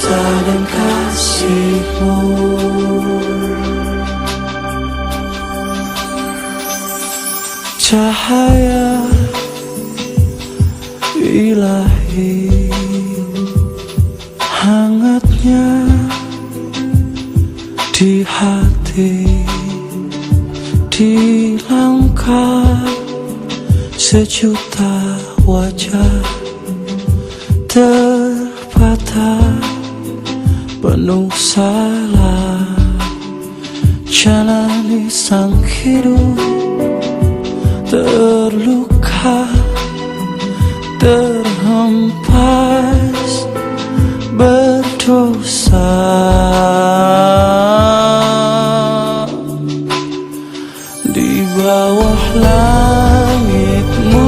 cinta dan kasih-Mu. Cahaya ilahi, hangatnya di hati, di langkah sejuta wajah terpatah penuh salah, jalani sang hidup terluka, terhempas berdosa. Di bawah langit-Mu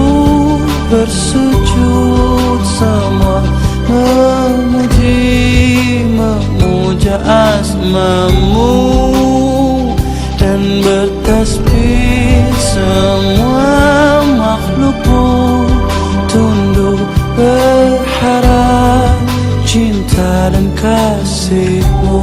bersujud semua, memuji, memuja asma-Mu, dan bertasbih semua makhluk-Mu, tunduk berharap cinta dan kasih-Mu.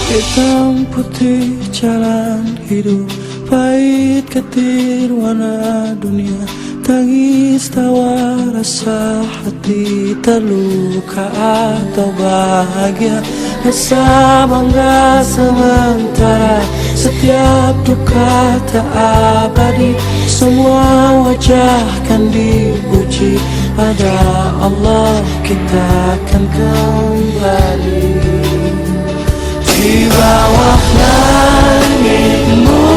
Hitam putih jalan hidup, pahit ketir warna dunia, tangis tawa rasa hati, terluka atau bahagia, rasa bangga sementara, setiap duka tak abadi, semua wajah kan dipuji, pada Allah kita akan kembali. Di bawah langit-Mu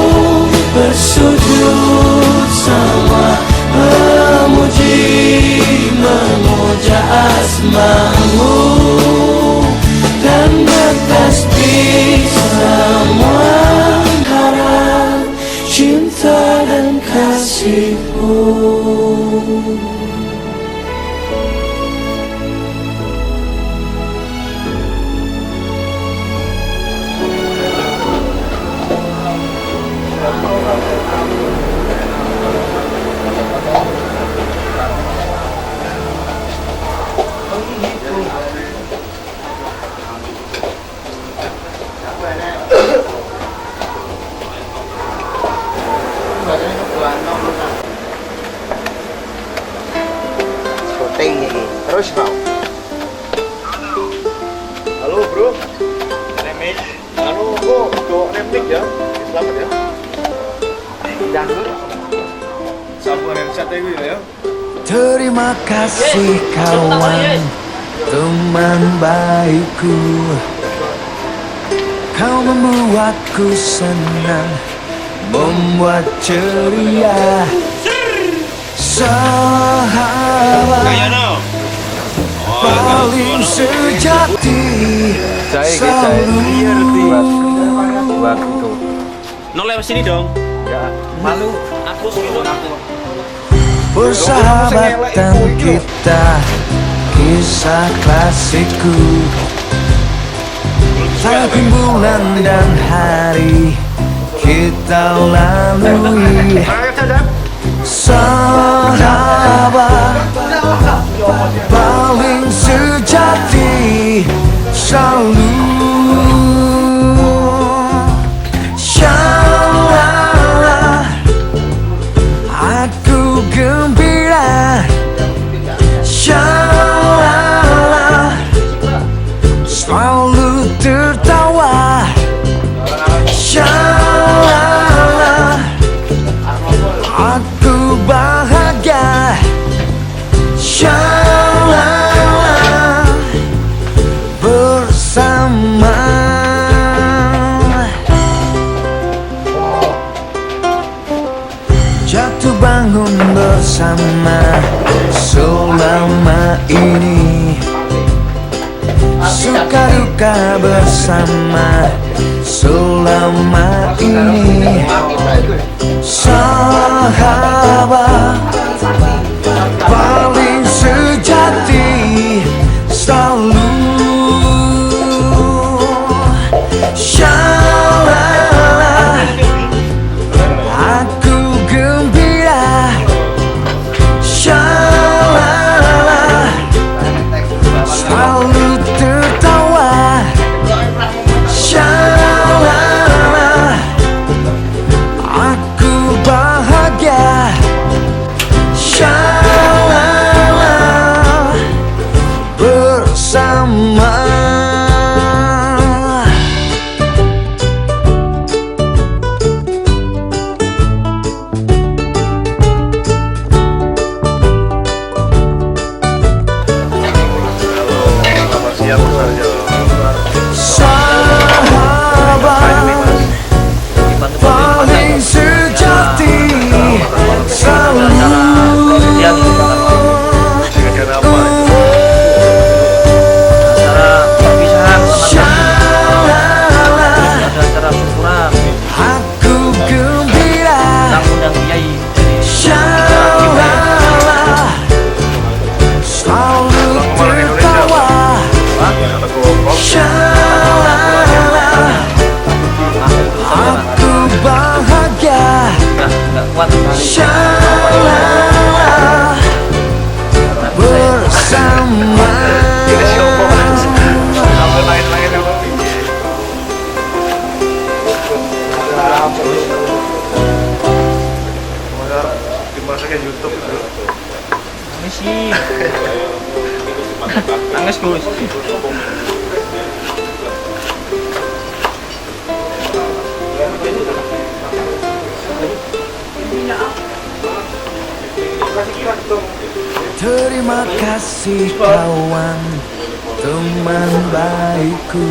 bersujud semua, memuji, memuja asma-Mu, dan bertasbih semua harap cinta dan kasih-Mu. Terus kau. Halo bro, remik. Halo bro, untuk remik ya. Selamat ya. Jangan. Sabar yang satu itu ya. Terima kasih kawan, teman baikku, kau membuatku senang, membuat ceria. Sahabat paling sejati, selalu Waktu. No lewat sini dong. Ya, malu. Aku gitu aku. persahabatan kita, kisah klasikku, saking bulan dan hari kita lalui. Sahabat paling sejati, selalu shalala, aku gembira, shalala, selalu tertawa, shalala, aku bahagia, shalala, bersama. Jatuh bangun bersama selama ini, suka duka bersama selama ini. Sahabat paling sejati selalu. Shalala, aku gembira. Shalala, selalu tertawa. Shalala, aku bahagia. Shalala, bersama. Selamat siang Mas Arjo. Sahabat paling sejati selalu. Dengan apa? Acara perpisahan Shalala, ada acara syukuran aku gembira. undang kiai. Shalala, selalu tertawa. Lagu apa? Shalala, aku bahagia. Enggak kuat. Shalala, bersama. Ini siapa Mas? Apa lain-lain apa? Dimasukin YouTube itu. Misi. Nangis Gus. Terima kasih kawan, teman baikku.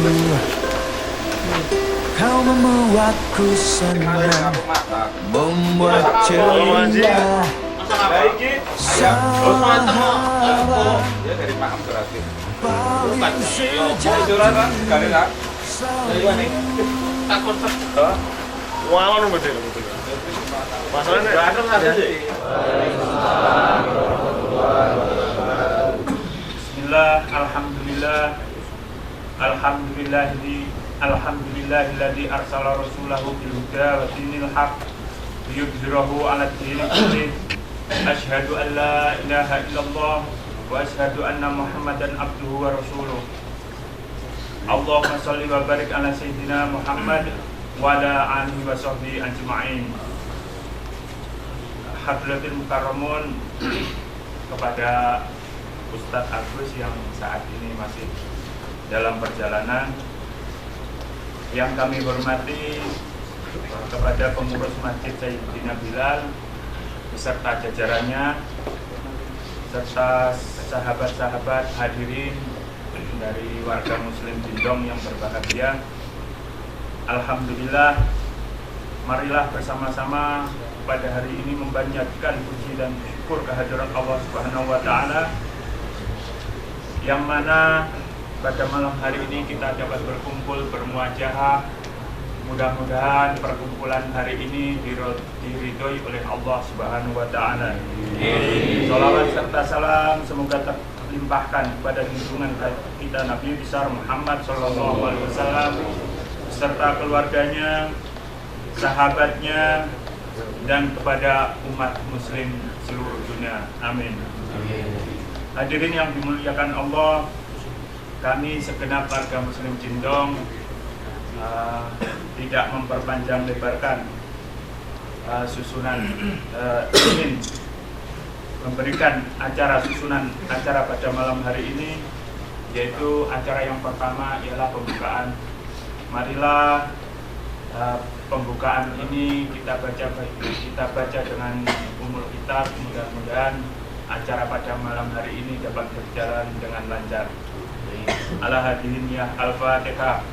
Kau membuatku senang, membuat ceria. Sahabat paling sejati selalu. Wawan betul. Masalahnya Bismillah, alhamdulillahilladzi arsala rasulahu bil huda wa dinil haqq liyudhhirahu 'ala ad-dini kullih. Asyhadu an la ilaha illallah wa asyhadu anna Muhammadan abduhu wa rasuluh. Allahumma shalli wa barik ala sayyidina Muhammad wa ala alihi wa sahbihi ajma'in. Hadratil mukarramun, kepada Ustadz Agus yang saat ini masih dalam perjalanan, yang kami hormati kepada pengurus Masjid Sayyidina Bilal beserta jajarannya, serta sahabat-sahabat hadirin dari warga muslim Cindong yang berbahagia. Alhamdulillah, marilah bersama-sama pada hari ini membanjatkan puji dan syukur kehadirat Allah Subhanahu wa taala, yang mana pada malam hari ini kita dapat berkumpul bermuajahah. Mudah-mudahan perkumpulan hari ini diridhoi oleh Allah Subhanahu wa taala. Shalawat serta salam semoga terlimpahkan kepada junjungan kita Nabi besar Muhammad sallallahu alaihi wasallam beserta keluarganya, sahabatnya, dan kepada umat muslim seluruh dunia. Amin. Hadirin yang dimuliakan Allah, kami segenap warga muslim Cindong tidak memperpanjang lebarkan susunan, ingin memberikan susunan acara pada malam hari ini, yaitu acara yang pertama ialah pembukaan. Marilah pembukaan ini kita baca dengan umul kitab. Mudah-mudahan acara pada malam hari ini dapat berjalan dengan lancar. Ala hadirin ya Al-Fatihah.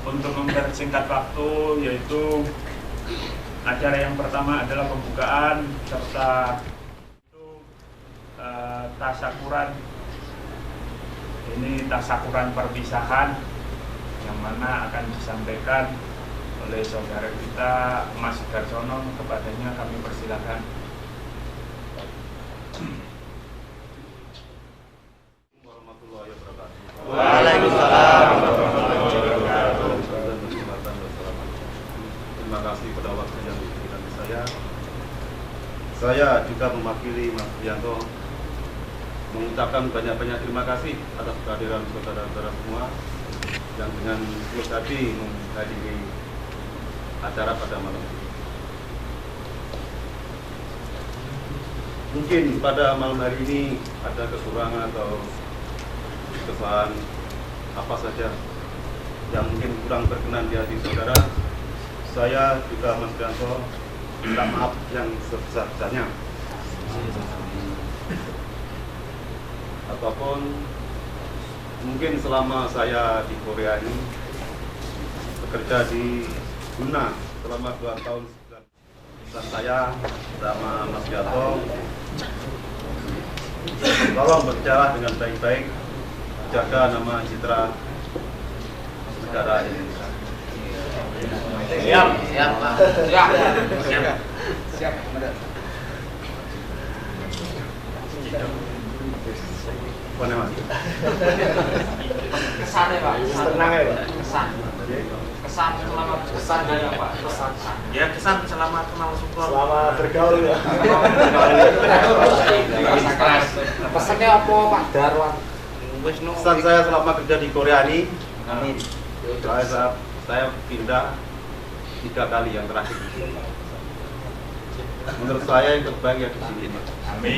Untuk mempersingkat waktu, yaitu acara yang pertama adalah pembukaan serta tasyakuran. Ini tasyakuran perpisahan yang mana akan disampaikan oleh saudara kita Mas Garsono. Kepadanya kami persilakan. Warahmatullahi wabarakatuh. Waalaikumsalam. Terima kasih pada waktu yang diberikan saya. Saya juga mewakili Mas Prianto mengucapkan banyak-banyak terima kasih atas kehadiran saudara-saudara semua yang dengan tulus hati menghadiri acara pada malam ini. Mungkin pada malam hari ini ada kekurangan atau kesalahan apa saja yang mungkin kurang berkenan di hati saudara. Saya juga Mas Prianto minta maaf yang sebesar-besarnya. Ataupun mungkin selama saya di Korea ini bekerja di Guna selama 2 tahun dan saya sama Mas Prianto tolong berbicara dengan baik-baik, jaga nama citra negara Indonesia. Siap. Siap, Pak. Siap. Siap. Mana Mas? Kesan ya Pak. Tenang ya Pak. Kesan. Kesan selamat kesan ya Pak. Kesan. Ya, kesan selamat kenal syukur. Selamat bergaul ya. Pesannya apa Pak Darwan? Pesan saya selama kerja di Korea ini, Amin. saya pindah 3 kali yang terakhir. Menurut saya yang terbaik ya di sini. Amin.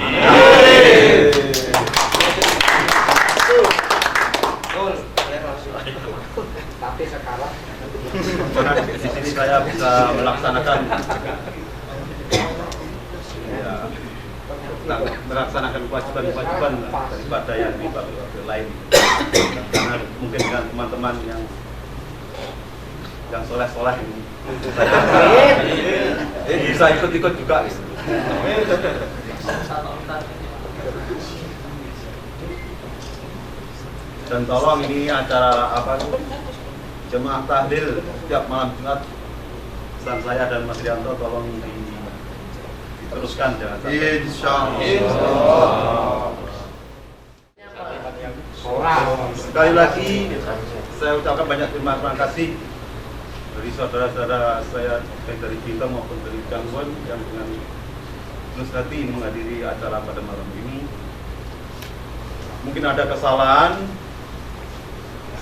Tapi sekarang Karena di sini saya bisa melaksanakan melaksanakan kewajiban-kewajiban daripada yang di pabrik lain. Karena mungkin dengan teman-teman yang soleh-soleh ini bisa ikut-ikut juga. Dan tolong ini acara apa jemaah tahlil tiap malam Jumat, pesan saya dan Mas Rianto tolong diteruskan jangan sampai. Insyaallah. Sekali lagi saya ucapkan banyak terima kasih dari saudara-saudara saya baik dari Bintang maupun dari Gangwon yang dengan tulus hati menghadiri acara pada malam ini. Mungkin ada kesalahan,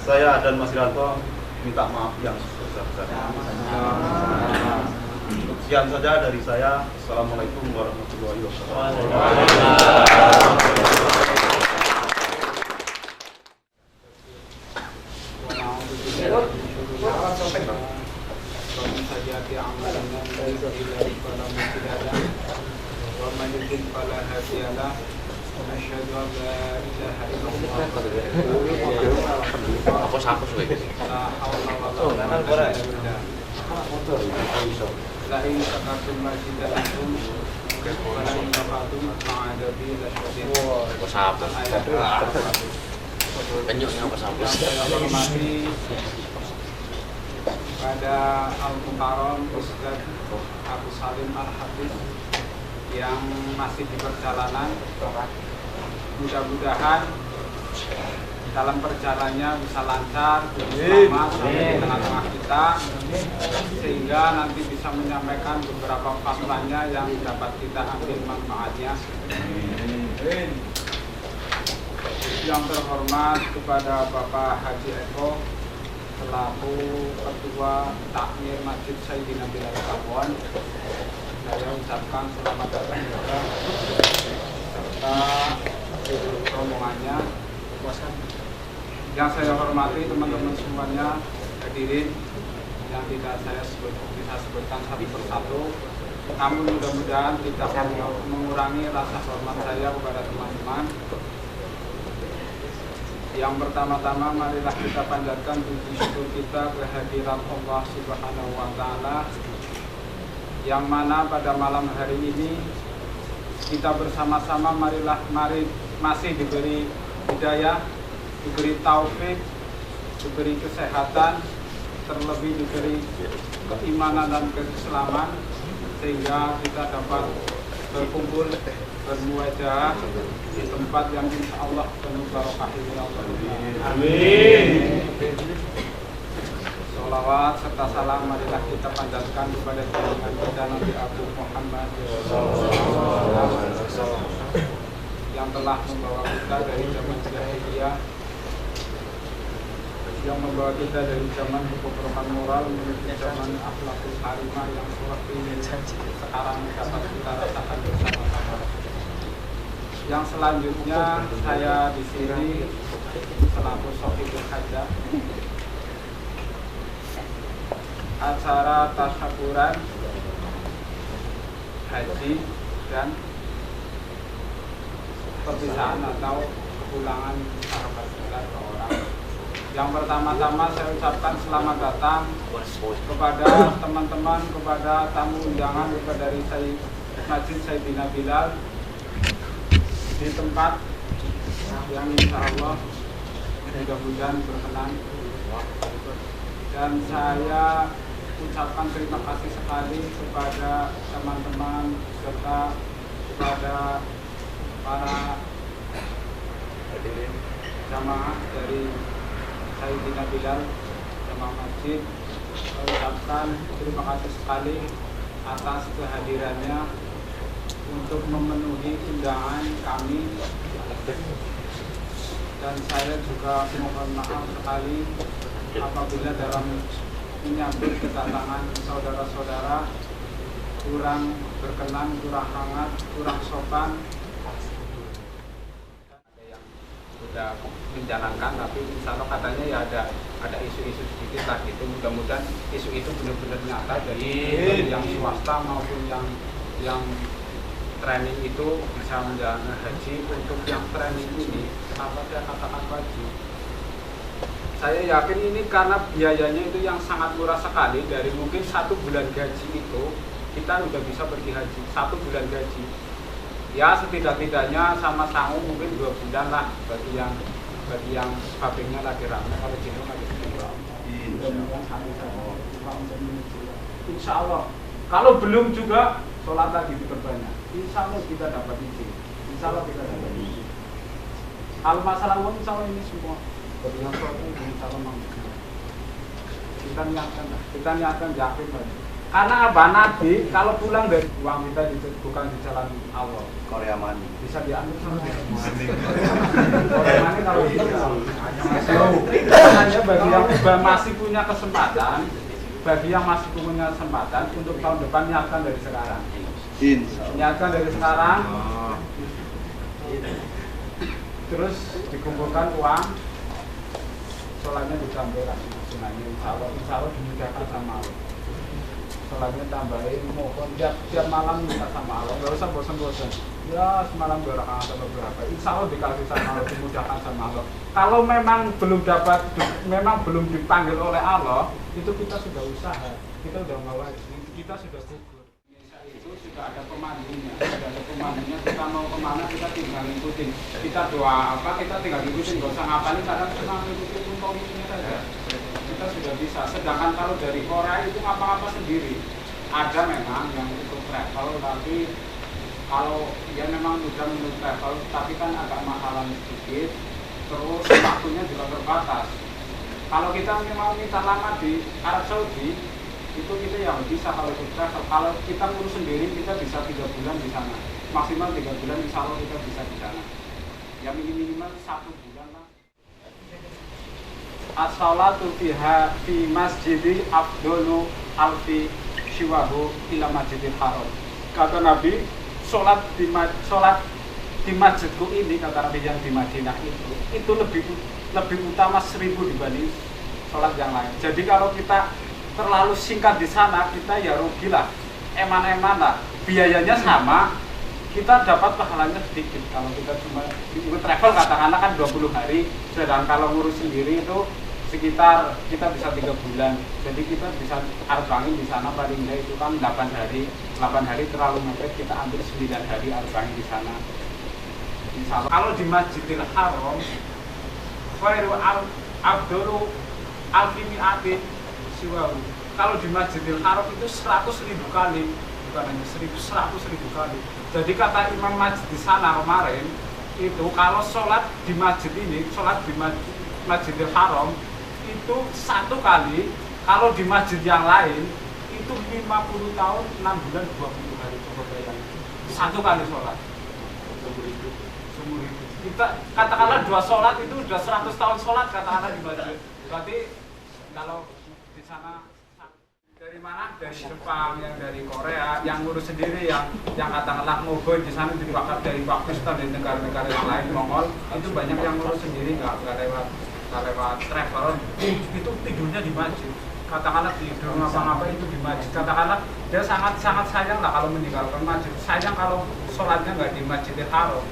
saya dan Mas Rianto minta maaf yang sebesar-besarnya. Sekian saja dari saya. Assalamualaikum warahmatullahi wabarakatuh. Hapus weh. Lain sakatum majidatum walain kafatum ma'adabi lasyadid. Hapus. Penyuknya hapus. Saya hormati pada Al-Mukarram Ustaz Abu Salim Al-Hafiz yang masih di perjalanan. Mudah-mudahan dalam perjalanannya bisa lancar, selamat sampai di tengah-tengah kita, sehingga nanti bisa menyampaikan beberapa fatwanya yang dapat kita ambil manfaatnya. Yang terhormat kepada Bapak Haji Eko selaku Ketua Takmir Masjid Sayyidina Bilal Kabon, saya ucapkan selamat datang juga serta rombongannya. Yang saya hormati teman-teman semuanya hadirin yang tidak saya bisa sebutkan satu persatu, namun mudah-mudahan tidak mengurangi rasa hormat saya kepada teman-teman. Yang pertama-tama marilah kita panjatkan puji syukur kita kehadiran Allah Subhanahu wa taala, yang mana pada malam hari ini kita bersama-sama mari masih diberi hidayah, diberi taufik, diberi kesehatan, terlebih diberi keimanan dan keislaman, sehingga kita dapat berkumpul bermuajah di tempat yang insya Allah penuh barokah ini. Amin. Sholawat serta salam marilah kita panjatkan kepada junjungan kita Nabi Abu Muhammad yang telah membawa kita dari zaman jahiliyah, yang membawa kita dari zaman kekufuran moral menuju zaman akhlakul karimah yang seperti ini sekarang dapat kita rasakan bersama-sama. Yang selanjutnya saya di sini selaku Sohibul Hajjah acara tasyakuran haji dan perpisahan atau kepulangan sahabat kita ke orang. Yang pertama-tama saya ucapkan selamat datang kepada teman-teman, kepada tamu undangan dari Masjid Sayyidina Bilal di tempat yang insya Allah mudah-mudahan berkenan. Dan saya ucapkan terima kasih sekali kepada teman-teman serta kepada para jamaah dari Sayyidina Bilal jamaah masjid. Saya ucapkan terima kasih sekali atas kehadirannya untuk memenuhi undangan kami, dan saya juga mohon maaf sekali apabila dalam menyambut kedatangan saudara-saudara kurang berkenan, kurang hangat, kurang sopan. Ada yang sudah menjalankan, tapi insya Allah katanya ya ada isu-isu sedikit lah gitu. Mudah-mudahan isu itu benar-benar nyata dari yang swasta maupun yang training itu bisa menjalankan haji. Untuk yang training ini, kenapa saya katakan wajib? Saya yakin ini karena biayanya itu yang sangat murah sekali. Dari mungkin 1 bulan gaji itu kita udah bisa pergi haji, 1 bulan gaji. Ya setidak-tidaknya sama sangu mungkin 2 bulan lah bagi yang babingnya lagi ramai. Kalau jenuh lagi sedikit. Insya Allah. Kalau belum juga sholat lagi diperbanyak. Insya Allah kita dapat izin. Insya Allah kita dapat izin. Kalau masalah uang insya Allah ini semua bagi yang sholat ini insya Allah mampu. Kita niatkan yakin saja. Karena apa, Nabi kalau pulang dari uang kita bukan di jalan Allah. Korea Money Bisa diambil sama Korea Money kalau itu hanya bagi yang masih punya kesempatan. Bagi yang masih punya kesempatan untuk tahun depan niatkan dari sekarang. Niatkan dari sekarang. Terus dikumpulkan uang, sholatnya ditambahin, sunahnya insya Allah dimudahkan sama Allah. Sholatnya tambahin, mohon tiap malam minta sama Allah, nggak usah bosan-bosan. Ya semalam 2 rakaat atau berapa, insya Allah dikasih sama Allah, dimudahkan sama Allah. Kalau memang belum dipanggil oleh Allah, itu kita sudah usaha, kita sudah ngawal, kita sudah gugur. Itu sudah ada pemandunya, kita mau kemana kita tinggal ngikutin. Kita doa apa kita tinggal ngikutin, nggak usah ngapalin, kadang cuma ngikutin komisinya saja. Kita sudah bisa. Sedangkan kalau dari Korea itu ngapa-ngapa sendiri. Ada memang yang ikut travel, tapi kalau ya memang sudah menurut travel, tapi kan agak mahalan sedikit. Terus waktunya juga terbatas. Kalau kita mau minta lama di Arab Saudi, itu kita yang bisa kalau ikut travel. Kalau kita ngurus sendiri, kita bisa 3 bulan di sana. Maksimal 3 bulan, insya Allah kita bisa di sana. Ya minimal 1 bulan lah. As-salatu fi masjidi afdolu alfi syiwahu ila masjidil haram. Kata Nabi, sholat di masjidku ini, kata Nabi yang di Madinah itu lebih utama 1000 dibanding sholat yang lain. Jadi kalau kita terlalu singkat di sana, kita ya rugilah, eman-eman lah. Biayanya sama, kita dapat pahalanya sedikit. Kalau kita cuma ikut travel katakanlah kan 20 hari, sedangkan kalau ngurus sendiri itu sekitar kita bisa 3 bulan. Jadi kita bisa arba'in di sana paling enggak itu kan 8 hari. 8 hari terlalu mepet, kita ambil 9 hari arba'in di sana. Insyaallah. Kalau di Masjidil Haram khairu abduru alfimi'atin siwahu. Kalau di Masjidil Haram itu 100.000 kali, bukan hanya 100.000 kali. Jadi kata Imam Masjid di sana kemarin itu kalau sholat di masjid ini, sholat di Masjidil Haram itu 1 kali, kalau di masjid yang lain itu 50 tahun 6 bulan 20 hari. Coba bayangin 1 kali sholat seumur hidup. Kita katakanlah 2 sholat itu udah 100 tahun sholat katakanlah di masjid. Berarti kalau di sana dari mana? Dari Jepang, yang dari Korea, yang ngurus sendiri, yang katakanlah Mogoy di sana dibakar dari Pakistan dan negara-negara yang lain, Mongol itu banyak yang ngurus sendiri, nggak lewat travel. Itu tidurnya di masjid. Katakanlah tidur ngapa-ngapa itu di masjid. Katakanlah dia sangat sayang lah kalau meninggalkan masjid. Sayang kalau sholatnya nggak di Masjidil Haram.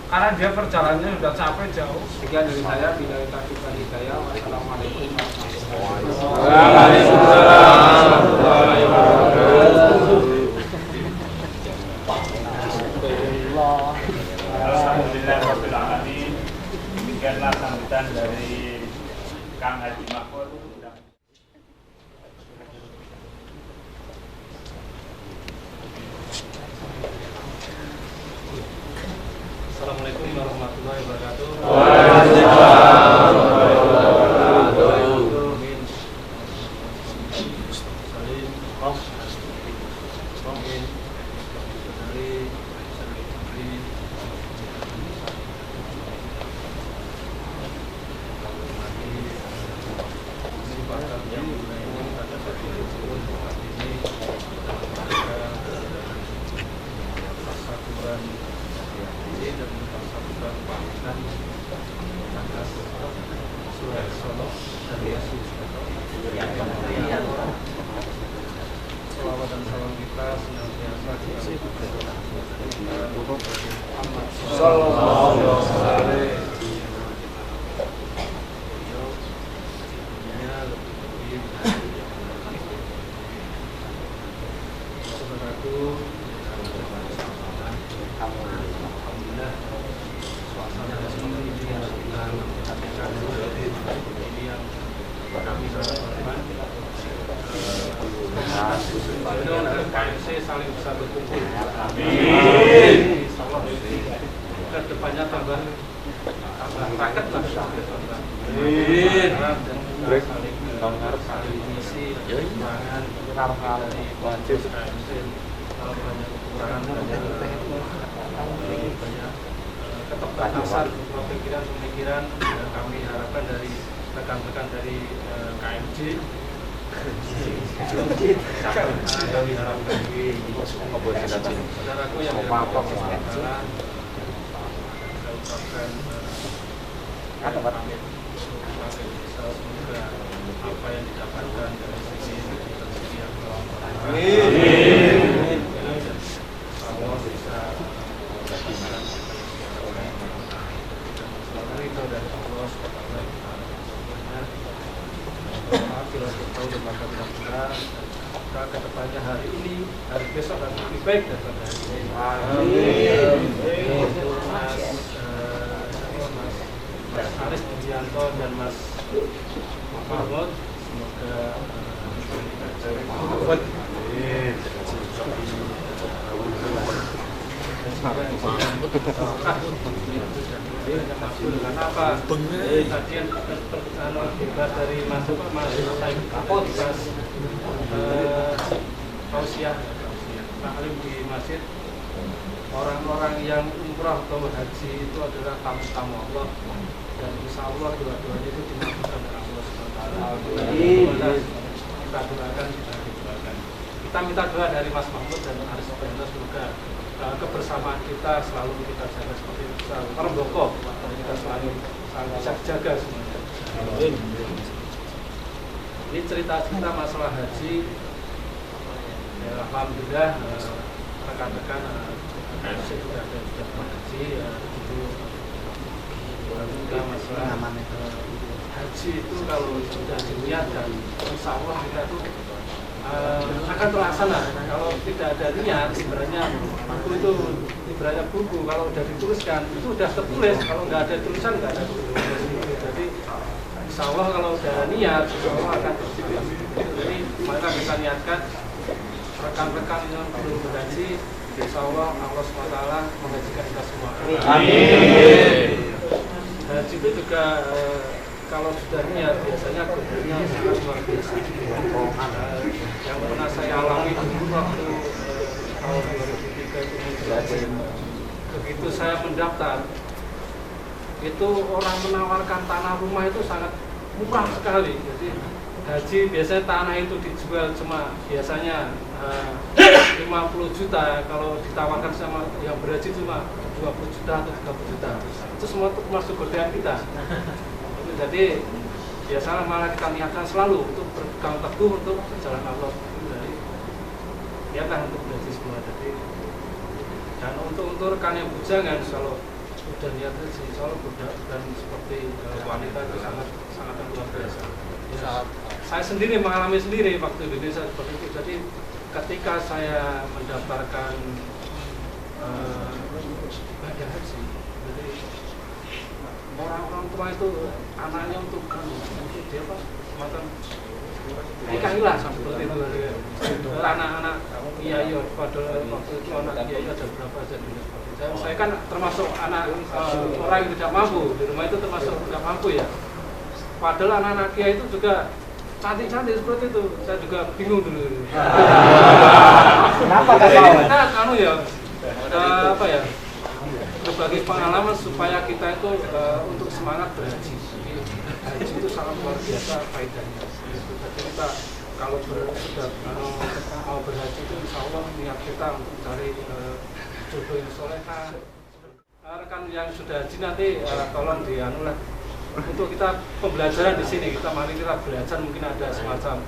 Karena dia perjalanannya sudah capek jauh. Sekian dari saya, bila taufiq wal hidayah. Wassalamualaikum warahmatullahi wabarakatuh. Alhamdulillahirabbil alamin. Demikianlah sambutan dari Kang Haji Mahfud. Assalamualaikum warahmatullahi wabarakatuh. Waalaikumsalam warahmatullahi wabarakatuh. Amin. Salim. Amin. Salawat dan salam kita senantiasa alhamdulillah suasana ini yang kami harapkan KMC saling bisa berkumpul. Amin. Insyaallah ke depannya tambah raket lah. Amin. Saling mengisi kekurangan dari wajib KMC. Kalau banyak kekurangan banyak keterbatasan pemikiran yang kami harapkan dari rekan-rekan dari KMJ. Kami harapkan saudaraku yang saya ucapkan pamit semoga apa yang didapatkan dari segi yang amin. Allah bisa ridho dari Allah Subhanahu wa taala. Bila kita tahu dan maka benar-benar maka kedepannya hari ini, hari besok akan lebih baik daripada hari ini. Amin. Mas Aris Mujianto dan Mas Mahmud, semoga karena apa? Tadi yang bebas dari masuk Said Kapol tausiah taklim di masjid, orang-orang yang umrah atau haji itu adalah tamu-tamu Allah dan insya Allah dua-duanya itu dimaksudkan oleh Allah SWT. Kita doakan, kita minta doa dari Mas Mahmud dan Aris Mujianto, semoga kebersamaan kita selalu kita jaga seperti itu, selalu terbokok, kita selalu bisa jaga semuanya. Ini cerita masalah haji. Ya, alhamdulillah rekan-rekan saya juga ada sudah haji itu juga masalah haji itu kalau sudah diniatkan insya Allah kita tuh akan terlaksana. Kalau tidak ada niat sebenarnya buku itu ibaratnya buku kalau sudah dituliskan itu sudah tertulis, kalau nggak ada tulisan nggak ada tulisan. Jadi insya Allah kalau sudah ada niat insya Allah akan tertulis. Jadi maka kita niatkan rekan-rekan yang belum berhaji, insya Allah Allah SWT menghajikan kita semua. Amin. Haji itu juga kalau sudah niat biasanya godaannya sangat luar biasa. Yang pernah saya alami dulu waktu tahun 2003 itu begitu saya mendaftar, itu orang menawarkan tanah rumah itu sangat murah sekali. Jadi haji biasanya tanah itu dijual cuma biasanya 50 juta, kalau ditawarkan sama yang berhaji cuma 20 juta atau 30 juta. Itu semua termasuk godaan kita. Jadi biasanya malah kita niatkan selalu untuk berpegang teguh untuk jalan Allah. Jadi niatkan untuk berhaji semua. Jadi dan untuk rekan yang bujangan kalau sudah niat haji, insya Allah dan seperti wanita itu sangat luar biasa. Ya, saya sendiri mengalami sendiri waktu Indonesia seperti itu. Jadi ketika saya mendaftarkan ibadah haji, jadi orang-orang tua itu anaknya untuk dia apa semacam nikahilah seperti itu. Anak-anak kiai pada waktu itu anak kiai ada berapa aja dulu. Saya kan termasuk anak orang yang tidak mampu, di rumah itu termasuk tidak mampu ya. Padahal anak-anak kiai itu juga cantik-cantik seperti itu, saya juga bingung dulu. Kenapa Jadi kau? kita anu ya, apa ya, berbagi pengalaman supaya kita itu untuk semangat berhaji. Jadi haji itu sangat luar biasa faedahnya. Jadi kita kalau sudah mau berhaji itu insya Allah niat kita untuk cari jodoh yang soleha. Rekan yang sudah haji nanti tolong dianulah. Untuk kita pembelajaran di sini, kita mari kita belajar, mungkin ada semacam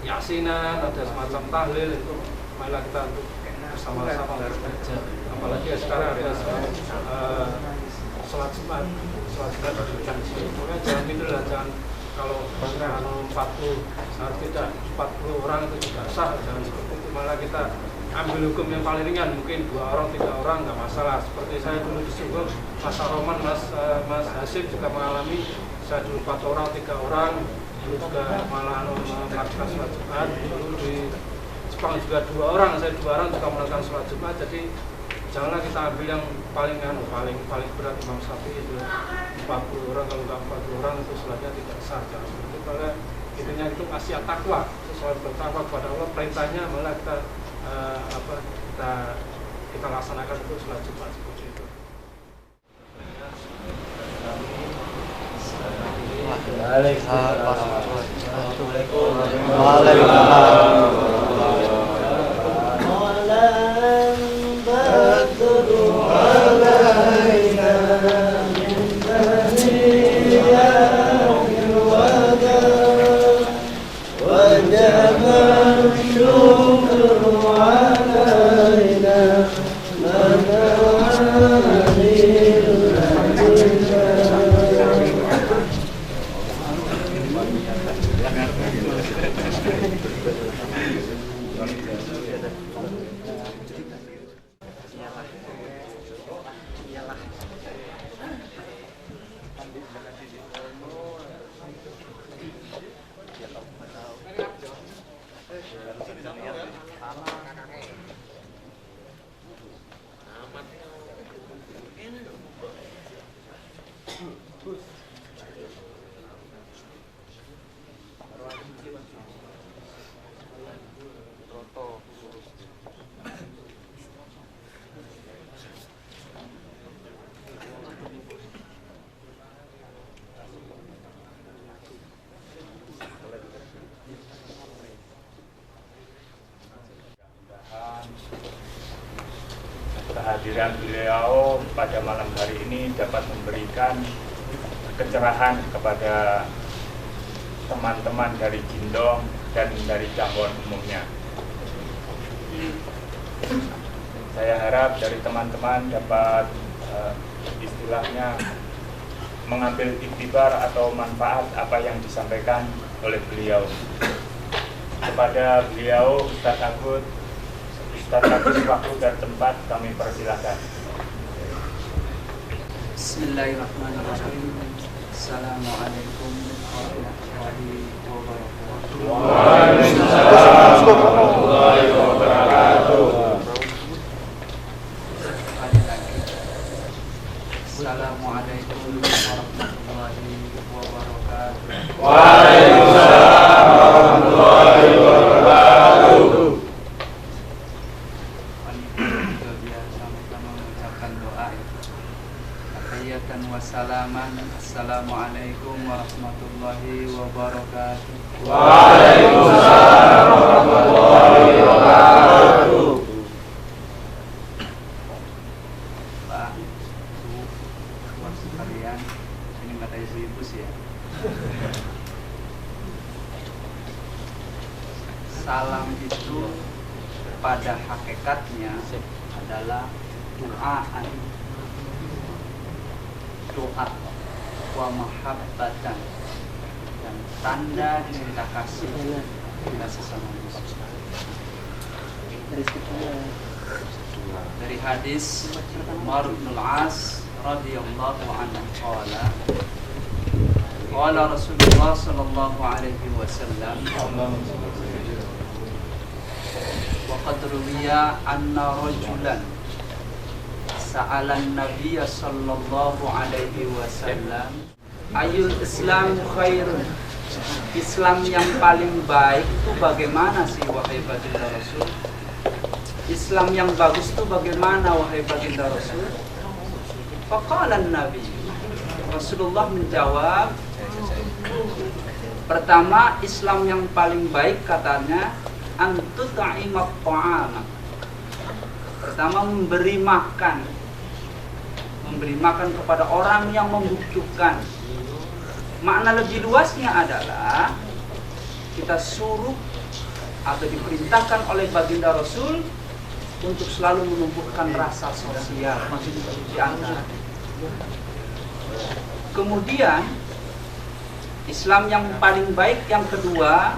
yasinan, ada semacam tahlil, itu marilah kita untuk bersama-sama belajar. Apalagi ya sekarang ada sholat Jumat diberikan di sini. Makanya jangan minder lah, jangan kalau 40 harus tidak 40 orang itu juga sah, jangan seperti itu. Malah kita ambil hukum yang paling ringan, mungkin 2 orang, 3 orang nggak masalah. Seperti saya dulu di Sungguh, Mas Roman, Mas Hasim juga mengalami. Saya dulu 4 orang, 3 orang, dulu juga malah melakukan sholat Jumat. Dulu di Jepang juga 2 orang, saya 2 orang juga melakukan sholat Jumat. Jadi janganlah kita ambil yang paling berat. Imam Syafi'i itu 40 orang, kalau nggak 40 orang itu sholatnya tidak sah. Jangan seperti itu. Karena intinya itu khasiat takwa, soal bertakwa kepada Allah. Perintahnya malah kita laksanakan untuk sholat Jumat seperti itu. Kehadiran beliau pada malam hari ini dapat memberikan kecerahan kepada teman-teman dari Jindong dan dari Cirebon umumnya. Saya harap dari teman-teman dapat istilahnya mengambil iktibar atau manfaat apa yang disampaikan oleh beliau. Kepada beliau, Ustaz Agus waktu dan tempat kami persilahkan. Bismillahirrahmanirrahim. Assalamualaikum warahmatullahi wabarakatuh. Waalaikumsalam warahmatullahi wabarakatuh. Assalamualaikum warahmatullahi wabarakatuh. Waalaikumsalam warahmatullahi wabarakatuh. Juga biasa sama mengucapkan doa. Tahiyatan wa salaman. Assalamualaikum warahmatullahi wabarakatuh. Waalaikumsalam warahmatullahi wabarakatuh. Pak, Bu, buat sekalian, ini kata ibu-ibu sih ya. Salam itu pada hakikatnya adalah doa wa mahabbatan, dan tanda cinta kasih kita sesama manusia. Dari hadis Umar bin Al-As radhiyallahu anhu qala Rasulullah sallallahu alaihi wasallam wa qad ruwiya anna rajulan sa'alan nabiyya sallallahu alaihi wasallam ayul islam khairun, Islam yang paling baik itu bagaimana sih wahai baginda Rasul? Islam yang bagus itu bagaimana wahai baginda Rasul? Faqala Nabi, Rasulullah menjawab, pertama Islam yang paling baik katanya antut'imat ta'ama. Pertama memberi makan kepada orang yang membutuhkan. Makna lebih luasnya adalah kita suruh atau diperintahkan oleh baginda Rasul untuk selalu menumbuhkan rasa sosial di antara. Kemudian Islam yang paling baik yang kedua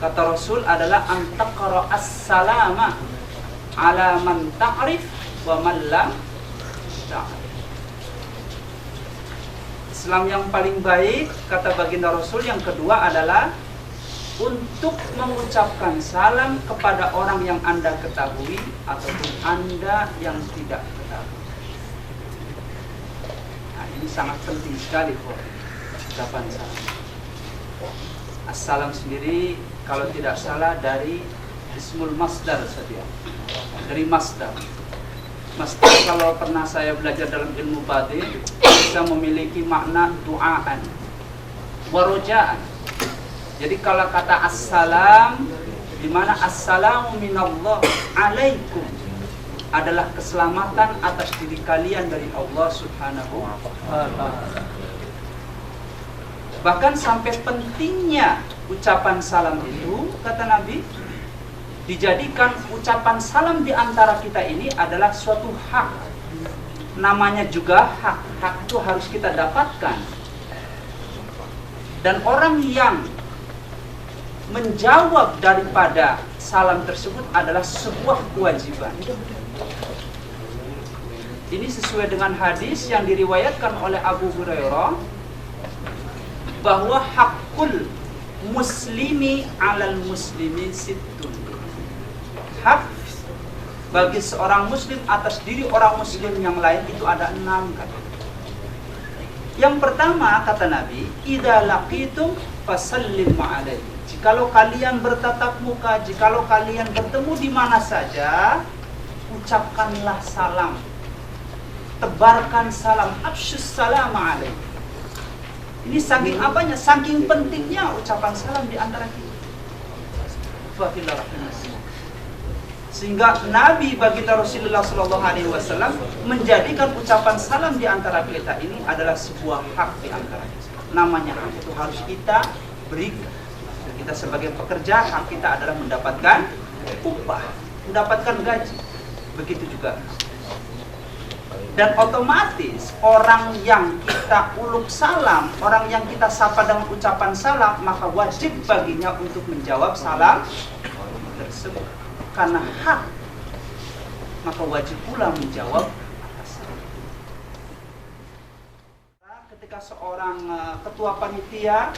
kata Rasul adalah antaqra as-salama ala man ta'rif wa man lam ta'rif. Islam yang paling baik kata baginda Rasul yang kedua adalah untuk mengucapkan salam kepada orang yang Anda ketahui ataupun Anda yang tidak ketahui. Nah, ini sangat penting sekali kok ucapan salam. Assalam sendiri kalau tidak salah dari ismul masdar saja. Dari masdar. Masdar kalau pernah saya belajar dalam ilmu badi bisa memiliki makna du'aan wa roja'an. Jadi kalau kata assalam, di mana assalamu minallah alaikum adalah keselamatan atas diri kalian dari Allah Subhanahu wa ta'ala. Bahkan sampai pentingnya ucapan salam itu, kata Nabi, dijadikan ucapan salam di antara kita ini adalah suatu hak. Namanya juga hak. Hak itu harus kita dapatkan. Dan orang yang menjawab daripada salam tersebut adalah sebuah kewajiban. Ini sesuai dengan hadis yang diriwayatkan oleh Abu Hurairah bahwa hakul muslimi alal muslimi sittun. Hak bagi seorang muslim atas diri orang muslim yang lain itu ada 6 kata. Yang pertama kata Nabi, idza laqitum fasallimu alaihi. Jikalau kalian bertatap muka, jikalau kalian bertemu di mana saja, ucapkanlah salam. Tebarkan salam, afsyus salam alaihi. Ini saking apanya? Saking pentingnya ucapan salam di antara kita. Sehingga Nabi baginda Rasulullah SAW menjadikan ucapan salam di antara kita ini adalah sebuah hak di antara kita. Namanya hak itu harus kita berikan. Kita sebagai pekerja, hak kita adalah mendapatkan upah, mendapatkan gaji. begitu juga. Dan otomatis orang yang kita uluk salam, orang yang kita sapa dengan ucapan salam, maka wajib baginya untuk menjawab salam tersebut. Karena hak, maka wajib pula menjawab atas salam. Ketika seorang ketua panitia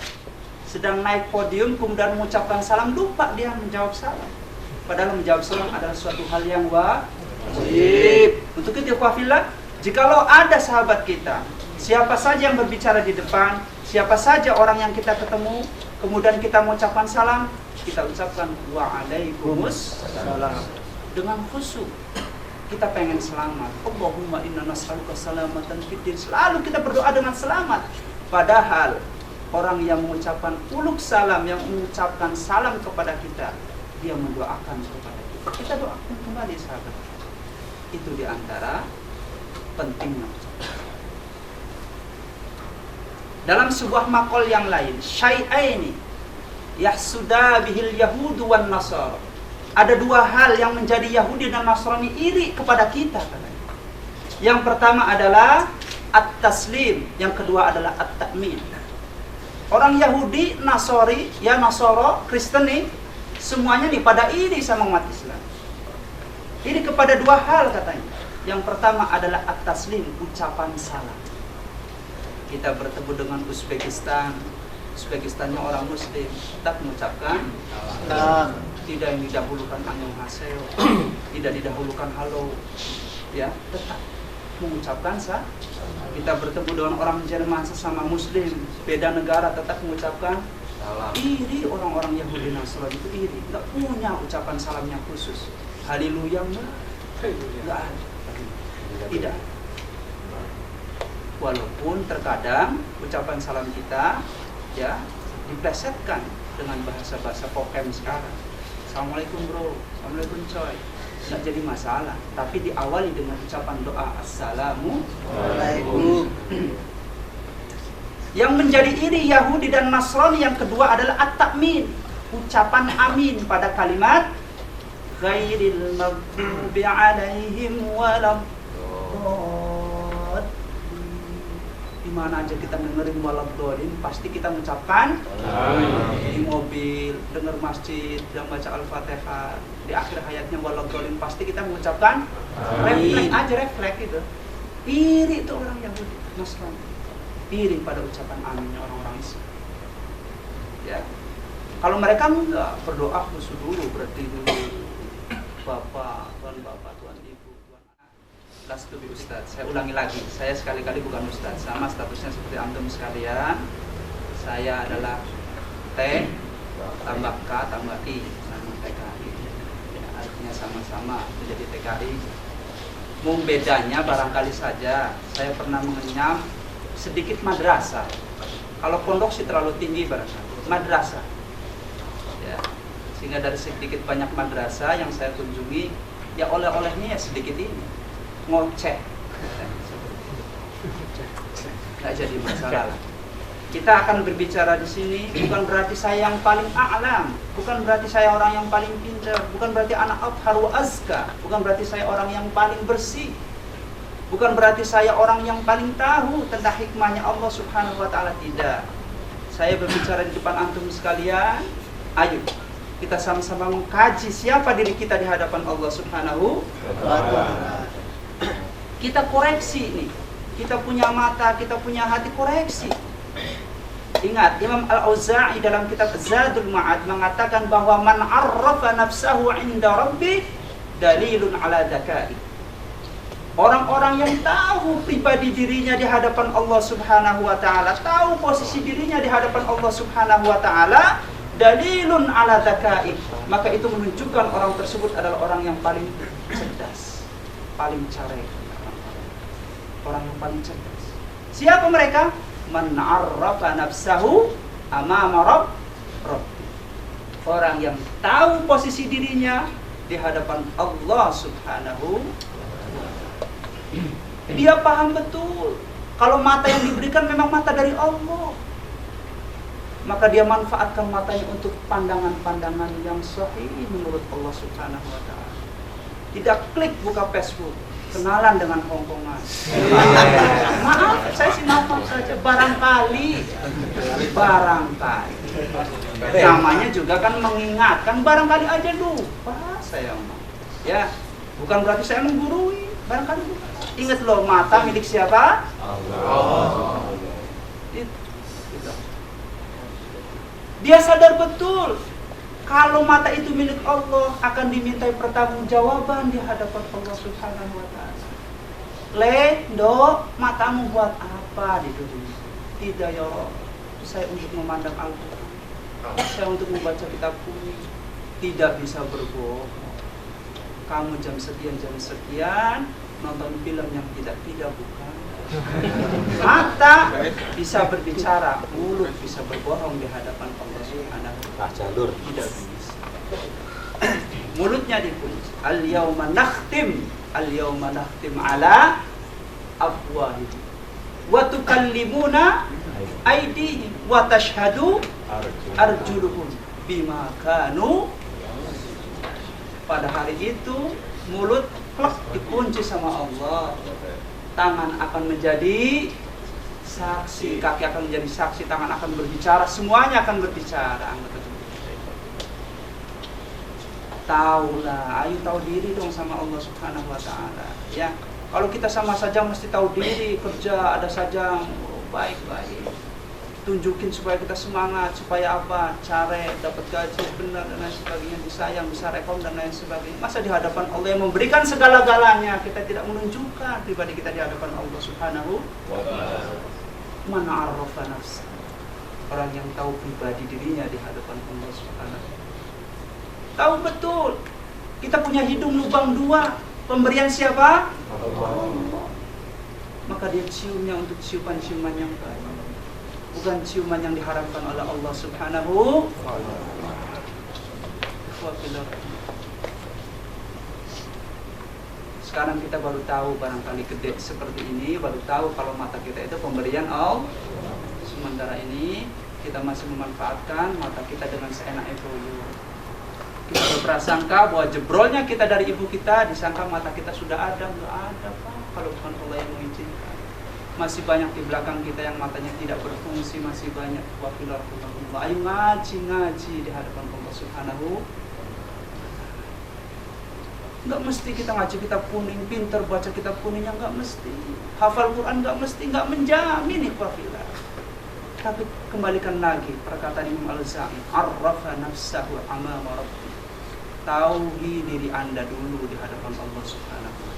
sedang naik podium kemudian mengucapkan salam, lupa dia menjawab salam. Padahal menjawab salam adalah suatu hal yang wajib. Untuk itu fillah, jikalau ada sahabat kita, siapa saja yang berbicara di depan, siapa saja orang yang kita ketemu, kemudian kita mengucapkan salam, kita ucapkan waalaikumsalam dengan khusyuk. Kita pengen selamat. Allahumma inna nas'aluka salamatan fid din. Selalu kita berdoa dengan selamat. Padahal orang yang mengucapkan uluk salam, yang mengucapkan salam kepada kita, dia mendoakan kepada kita. Kita doakan kembali sahabat. Itu diantara pentingnya. Dalam sebuah maqal yang lain, syai'aini yahsuda bihil yahudu wan nasara. Ada dua hal yang menjadi Yahudi dan Nasrani iri kepada kita. Yang pertama adalah at-taslim, yang kedua adalah at-ta'min. Orang Yahudi, Nasori, ya Nasoro, Kristen nih, semuanya nih pada iri sama umat Islam. Iri kepada dua hal katanya. Yang pertama adalah at-taslim, ucapan salam. Kita bertemu dengan Uzbekistan, Uzbekistannya orang Muslim, tetap mengucapkan salam. Tidak yang didahulukan annyeonghaseyo, tidak didahulukan halo, ya tetap mengucapkan salam. Kita bertemu dengan orang Jerman sesama Muslim, beda negara, tetap mengucapkan salam. Iri orang-orang Yahudi Nasrani itu iri, nggak punya ucapan salamnya khusus. Haleluya nggak ada, tidak. Walaupun terkadang ucapan salam kita ya diplesetkan dengan bahasa-bahasa pokem sekarang. Assalamualaikum bro, assalamualaikum coy, nggak jadi masalah. Tapi diawali dengan ucapan doa assalamualaikum. Yang menjadi iri Yahudi dan Nasrani yang kedua adalah at-ta'min, ucapan amin pada kalimat ghairil maghdubi alaihim waladdallin. Dimana aja kita dengerin waladdallin, pasti kita mengucapkan di mobil, dengar masjid yang baca Al-Fatihah, di akhir hayatnya waladdallin, pasti kita mengucapkan refleks itu. Iri itu orang Yahudi, Nasrani. Iri pada ucapan aminnya orang-orang Islam. Ya. Kalau mereka enggak berdoa khusus dulu, berarti dulu Bapak, Tuan Bapak, Tuan Ibu. Lastu bi Ustaz. Saya ulangi lagi, saya sekali-kali bukan Ustaz, sama statusnya seperti antum sekalian. Saya adalah T tambah K tambah I sama TKI. Ya, artinya sama-sama menjadi TKI. Bedanya barangkali saja saya pernah mengenyam sedikit madrasah. Kalau pondok sih terlalu tinggi barangkali. Madrasah. Ya. Sehingga dari sedikit banyak madrasah yang saya kunjungi, ya oleh-olehnya ya sedikit ini. Ngoceh, nggak jadi masalah. Kita akan berbicara di sini bukan berarti saya yang paling a'lam, bukan berarti saya orang yang paling pintar, bukan berarti anak athhar wa azka, bukan berarti saya orang yang paling bersih, bukan berarti saya orang yang paling tahu tentang hikmahnya Allah Subhanahu wa taala, tidak. Saya berbicara di depan antum sekalian. Ayo kita sama-sama mengkaji siapa diri kita di hadapan Allah Subhanahu wa taala. Kita koreksi nih. Kita punya mata, kita punya hati, koreksi. Ingat, Imam Al-Auza'i dalam kitab Zadul Ma'ad mengatakan bahwa man arrafa nafsahu 'inda rabbi dalilun 'ala dzaka'i. Orang-orang yang tahu pribadi dirinya di hadapan Allah Subhanahu wa taala, tahu posisi dirinya di hadapan Allah Subhanahu wa taala, dalilun 'ala dzaka'i, maka itu menunjukkan orang tersebut adalah orang yang paling cerdas, paling cerek. Orang yang paling cerdas. Siapa mereka? Man 'arrafa nafsahu amama rabbi. Orang yang tahu posisi dirinya di hadapan Allah Subhanahu. Dia paham betul kalau mata yang diberikan memang mata dari Allah. Maka dia manfaatkan matanya untuk pandangan-pandangan yang sahih menurut Allah Subhanahu wa taala. tidak klik buka Facebook, kenalan dengan Hongkongan. Maaf, saya sih maaf saja, barangkali. Namanya juga kan mengingatkan, barangkali aja lupa saya mah. Ya, bukan berarti saya menggurui, barangkali lupa. Ingat loh, mata milik siapa? Allah. Dia sadar betul kalau mata itu milik Allah akan dimintai pertanggungjawaban di hadapan Allah Subhanahu wa taala. Matamu buat apa di dunia? Tidak ya Allah, saya untuk memandang Al-Quran, saya untuk membaca kitab kuning. Tidak bisa berbohong. Kamu jam sekian nonton film yang tidak bukan. Mata bisa berbicara, mulut bisa berbohong di hadapan Allah Subhanahu wa taala. Tidak bisa. Mulutnya dikunci. Al-yauma nakhtim ala afwahihim wa tukallimuna aydihim wa tashhadu arjuluhum bima kanu. Pada hari itu mulut dikunci sama Allah. Tangan akan menjadi saksi, kaki akan menjadi saksi, tangan akan berbicara, semuanya akan berbicara. Taulah, ayo tahu diri dong sama Allah Subhanahu wa taala. Ya, kalau kita sama saja mesti tahu diri, kerja ada saja baik-baik. Tunjukin supaya kita semangat, supaya apa? Cari dapat gaji benar dan lain sebagainya, disayang, bisa rekom dan lain sebagainya. Masa di hadapan Allah yang memberikan segala-galanya kita tidak menunjukkan pribadi kita di hadapan Allah Subhanahu wa taala. Man 'arafa nafsa. Orang yang tahu pribadi dirinya di hadapan Allah Subhanahu. Tahu betul kita punya hidung lubang 2. Pemberian siapa? Allah. Maka dia ciumnya untuk ciuman-ciuman yang baik, bukan ciuman yang diharapkan oleh Allah Subhanahu wa ta'ala. Sekarang kita baru tahu, barangkali gede seperti ini, baru tahu kalau mata kita itu pemberian Allah. Sementara ini kita masih memanfaatkan mata kita dengan seenaknya dulu. Kita berprasangka bahwa jebrolnya kita dari ibu kita, disangka mata kita sudah ada. Enggak ada, Pak, kalau bukan Allah yang mengizinkan. Masih banyak di belakang kita yang matanya tidak berfungsi, masih banyak. Ayo ngaji di hadapan Allah Subhanahu. Enggak mesti kita ngaji kitab kuning, pintar baca kitab kuningnya, enggak mesti. Hafal Quran enggak mesti, enggak menjamin ikhwafillah. Tapi kembalikan lagi perkataan Imam Al-Ghazali, arrafa nafsahu amama rabbih. Tauhi diri Anda dulu di hadapan Allah Subhanahu wa taala.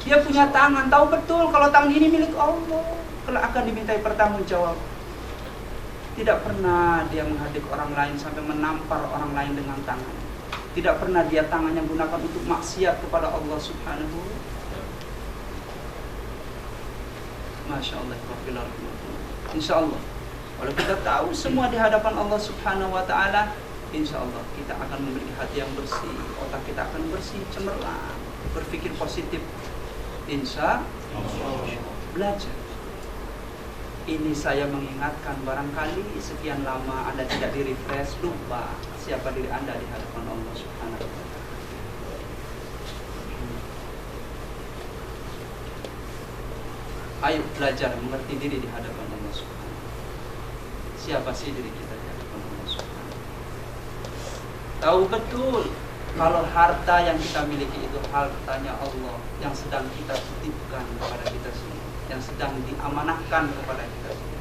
Dia punya tangan, tahu betul kalau tangan ini milik Allah, kalau akan dimintai pertanggungjawab. Tidak pernah dia menghadik orang lain sampai menampar orang lain dengan tangan. Tidak pernah dia tangannya gunakan untuk maksiat kepada Allah Subhanahu. Masya Allah, insya Allah kalau kita tahu semua di hadapan Allah Subhanahu wa ta'ala, insya Allah kita akan memiliki hati yang bersih, otak kita akan bersih, cemerlang, berpikir positif. Insya Allah. Belajar. Ini saya mengingatkan, barangkali sekian lama Anda tidak di-refresh, lupa siapa diri Anda di hadapan Allah Subhanahu wa ta'ala. Ayo belajar mengerti diri di hadapan Allah Subhanahu wa ta'ala. Siapa sih diri kita di hadapan Allah Subhanahu wa ta'ala? Tahu betul kalau harta yang kita miliki itu hartanya Allah yang sedang kita titipkan kepada kita semua, yang sedang diamanahkan kepada kita semua.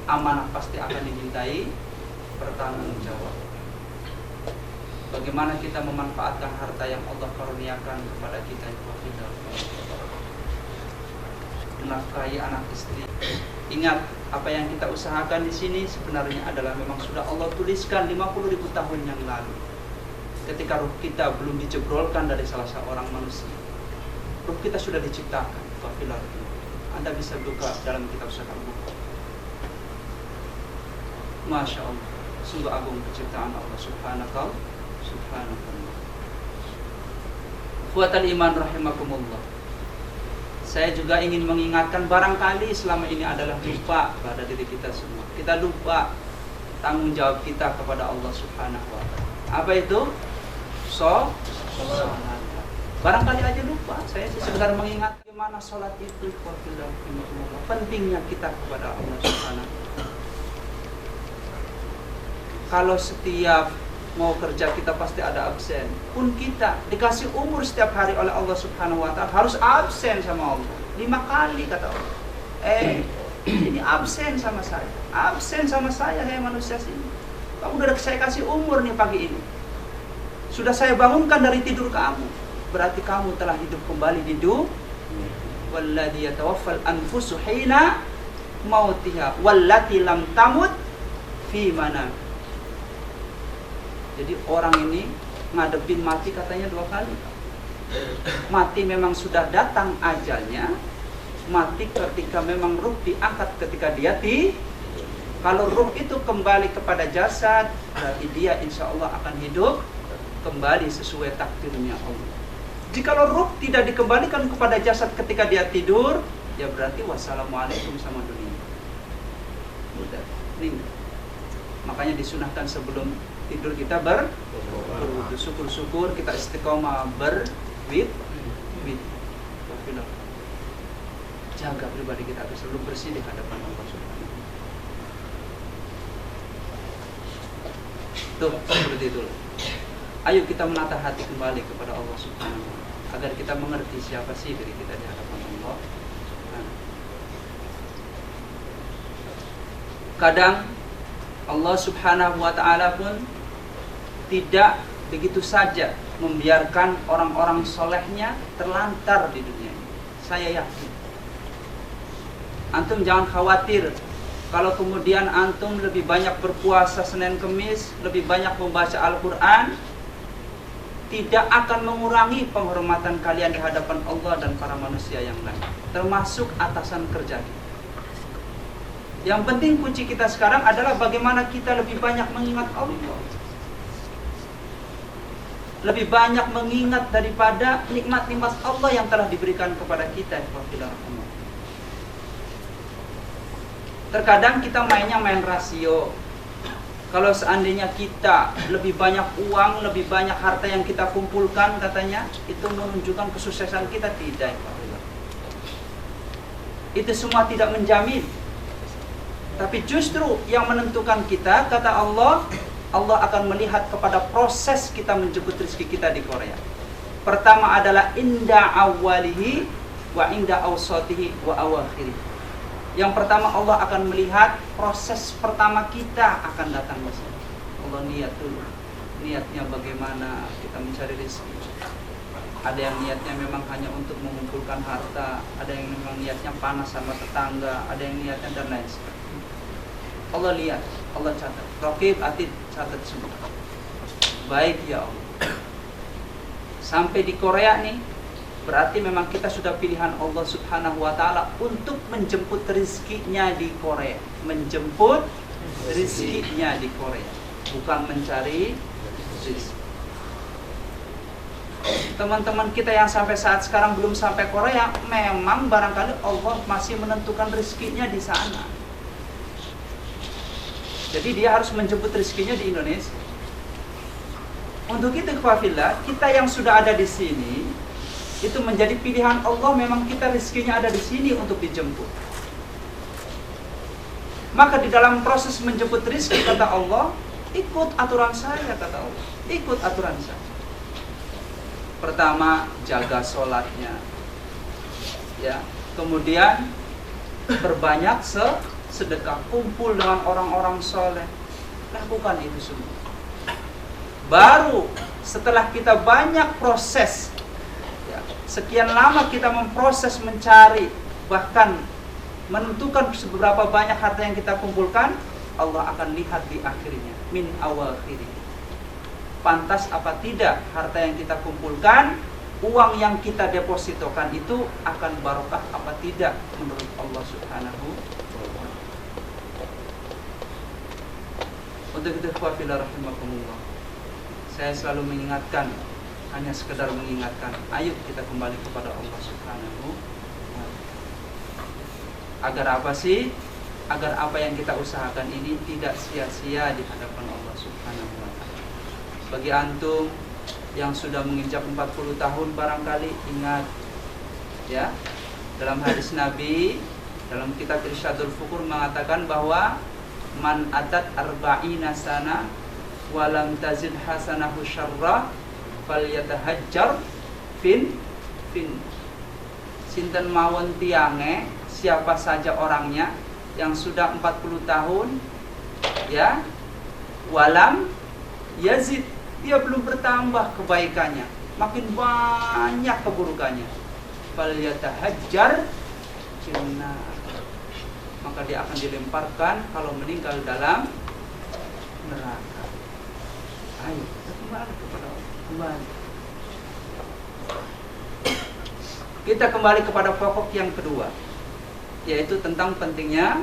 Amanah pasti akan dimintai pertanggungjawab. Bagaimana kita memanfaatkan harta yang Allah karuniakan kepada kita itu menafkahi anak istri. Ingat, apa yang kita usahakan di sini sebenarnya adalah memang sudah Allah tuliskan 50.000 tahun yang lalu. Ketika ruh kita belum dijebrolkan dari salah seorang manusia, ruh kita sudah diciptakan. Anda bisa buka dalam kitab Syekh Al-Bukhari. Masya Allah, sungguh agung penciptaan Allah Subhanahu. Kuatan iman rahimakumullah. Saya juga ingin mengingatkan, barangkali selama ini adalah lupa pada diri kita semua. Kita lupa tanggung jawab kita kepada Allah Subhanahu wa ta'ala. Apa itu? Barangkali aja lupa. Saya sekedar mengingat bagaimana sholat itu. Pentingnya kita kepada Allah Subhanahu. Kalau setiap mau kerja kita pasti ada absen. Pun kita dikasih umur setiap hari oleh Allah Subhanahu wa ta'ala harus absen sama Allah. 5 kali kata Allah. Ini absen sama saya. Absen sama saya, hei manusia sini. Kamu udah saya kasih umur nih pagi ini. Sudah saya bangunkan dari tidur kamu. Berarti kamu telah hidup kembali di dunia. Walladzi yatawaffal anfusu hina mautiha wallati lam tamut fi manam. Jadi orang ini ngadepin mati katanya 2 kali. Mati memang sudah datang ajalnya. Mati ketika memang ruh diangkat ketika dia kalau ruh itu kembali kepada jasad, berarti dia insya Allah akan hidup kembali sesuai takdirnya Allah. Jikalau ruh tidak dikembalikan kepada jasad ketika dia tidur, ya berarti wassalamualaikum sama dunia. Udah, meninggal. Makanya disunahkan sebelum tidur kita berwudu. Syukur-syukur kita istiqomah berwid. Jaga pribadi kita agar selalu bersih di hadapan Allah Subhanahu. Tuh, seperti itu. Ayo kita menata hati kembali kepada Allah Subhanahu agar kita mengerti siapa sih diri kita di hadapan Allah. Kadang Allah Subhanahu wa ta'ala pun tidak begitu saja membiarkan orang-orang solehnya terlantar di dunia ini. Saya yakin. Antum jangan khawatir kalau kemudian antum lebih banyak berpuasa Senin Kemis, lebih banyak membaca Al-Quran, tidak akan mengurangi penghormatan kalian di hadapan Allah dan para manusia yang lain, termasuk atasan kerja kita. Yang penting kunci kita sekarang adalah bagaimana kita lebih banyak mengingat Allah, lebih banyak mengingat daripada nikmat-nikmat Allah yang telah diberikan kepada kita. Terkadang kita main rasio. Kalau seandainya kita lebih banyak uang, lebih banyak harta yang kita kumpulkan, katanya itu menunjukkan kesuksesan kita. Tidak. Itu semua tidak menjamin. Tapi justru yang menentukan kita, kata Allah, Allah akan melihat kepada proses kita menjemput rezeki kita di Korea. Pertama adalah inda awalihi wa inda awsatihi wa awakhirih. Yang pertama Allah akan melihat proses pertama kita akan datang ke sini. Allah niat dulu. Niatnya bagaimana kita mencari rezeki. Ada yang niatnya memang hanya untuk mengumpulkan harta, ada yang memang niatnya panas sama tetangga, ada yang niatnya dan lain sebagainya. Allah lihat, Allah catat. Raqib atid, catat semua. Baik ya Allah. Sampai di Korea nih, berarti memang kita sudah pilihan Allah Subhanahu wa ta'ala untuk menjemput rezekinya di Korea. Menjemput rezekinya di Korea, bukan mencari rezeki. Teman-teman kita yang sampai saat sekarang belum sampai Korea, memang barangkali Allah masih menentukan rezekinya di sana. Jadi dia harus menjemput rezekinya di Indonesia. Untuk itu kafillah, kita yang sudah ada di sini, itu menjadi pilihan Allah, memang kita rezekinya ada di sini untuk dijemput. Maka di dalam proses menjemput rezeki, kata Allah, ikut aturan saya, kata Allah. Ikut aturan saya. Pertama, jaga sholatnya. Ya, kemudian berbanyak sedekah, kumpul dengan orang-orang soleh. Lakukan itu semua. Baru setelah kita banyak proses, sekian lama kita memproses, mencari, bahkan menentukan seberapa banyak harta yang kita kumpulkan, Allah akan lihat di akhirnya. Min awal kiri. Pantas apa tidak harta yang kita kumpulkan, uang yang kita depositokan itu akan barokah apa tidak menurut Allah Subhanahu wa ta'ala. Untuk itu khawafillah rahimakumullah, saya selalu mengingatkan, hanya sekedar mengingatkan, ayo kita kembali kepada Allah Subhanahu wa ta'ala. Agar apa sih? Agar apa yang kita usahakan ini tidak sia-sia di hadapan Allah Subhanahu wa ta'ala. Bagi antum Yang sudah menginjak 40 tahun barangkali ingat ya, dalam hadis Nabi dalam kitab Irsyadul Fuqur mengatakan bahwa man atat arba'ina sana walam tazid hasanahu syarra falyatahajjar fin sinten mawon tiange, siapa saja orangnya yang sudah 40 tahun ya, walam yazid, dia belum bertambah kebaikannya, makin banyak keburukannya, falyatahajjar finnar, maka dia akan dilemparkan kalau meninggal dalam neraka. Ayo kita kembali kepada Allah. Kita kembali kepada pokok yang kedua, yaitu tentang pentingnya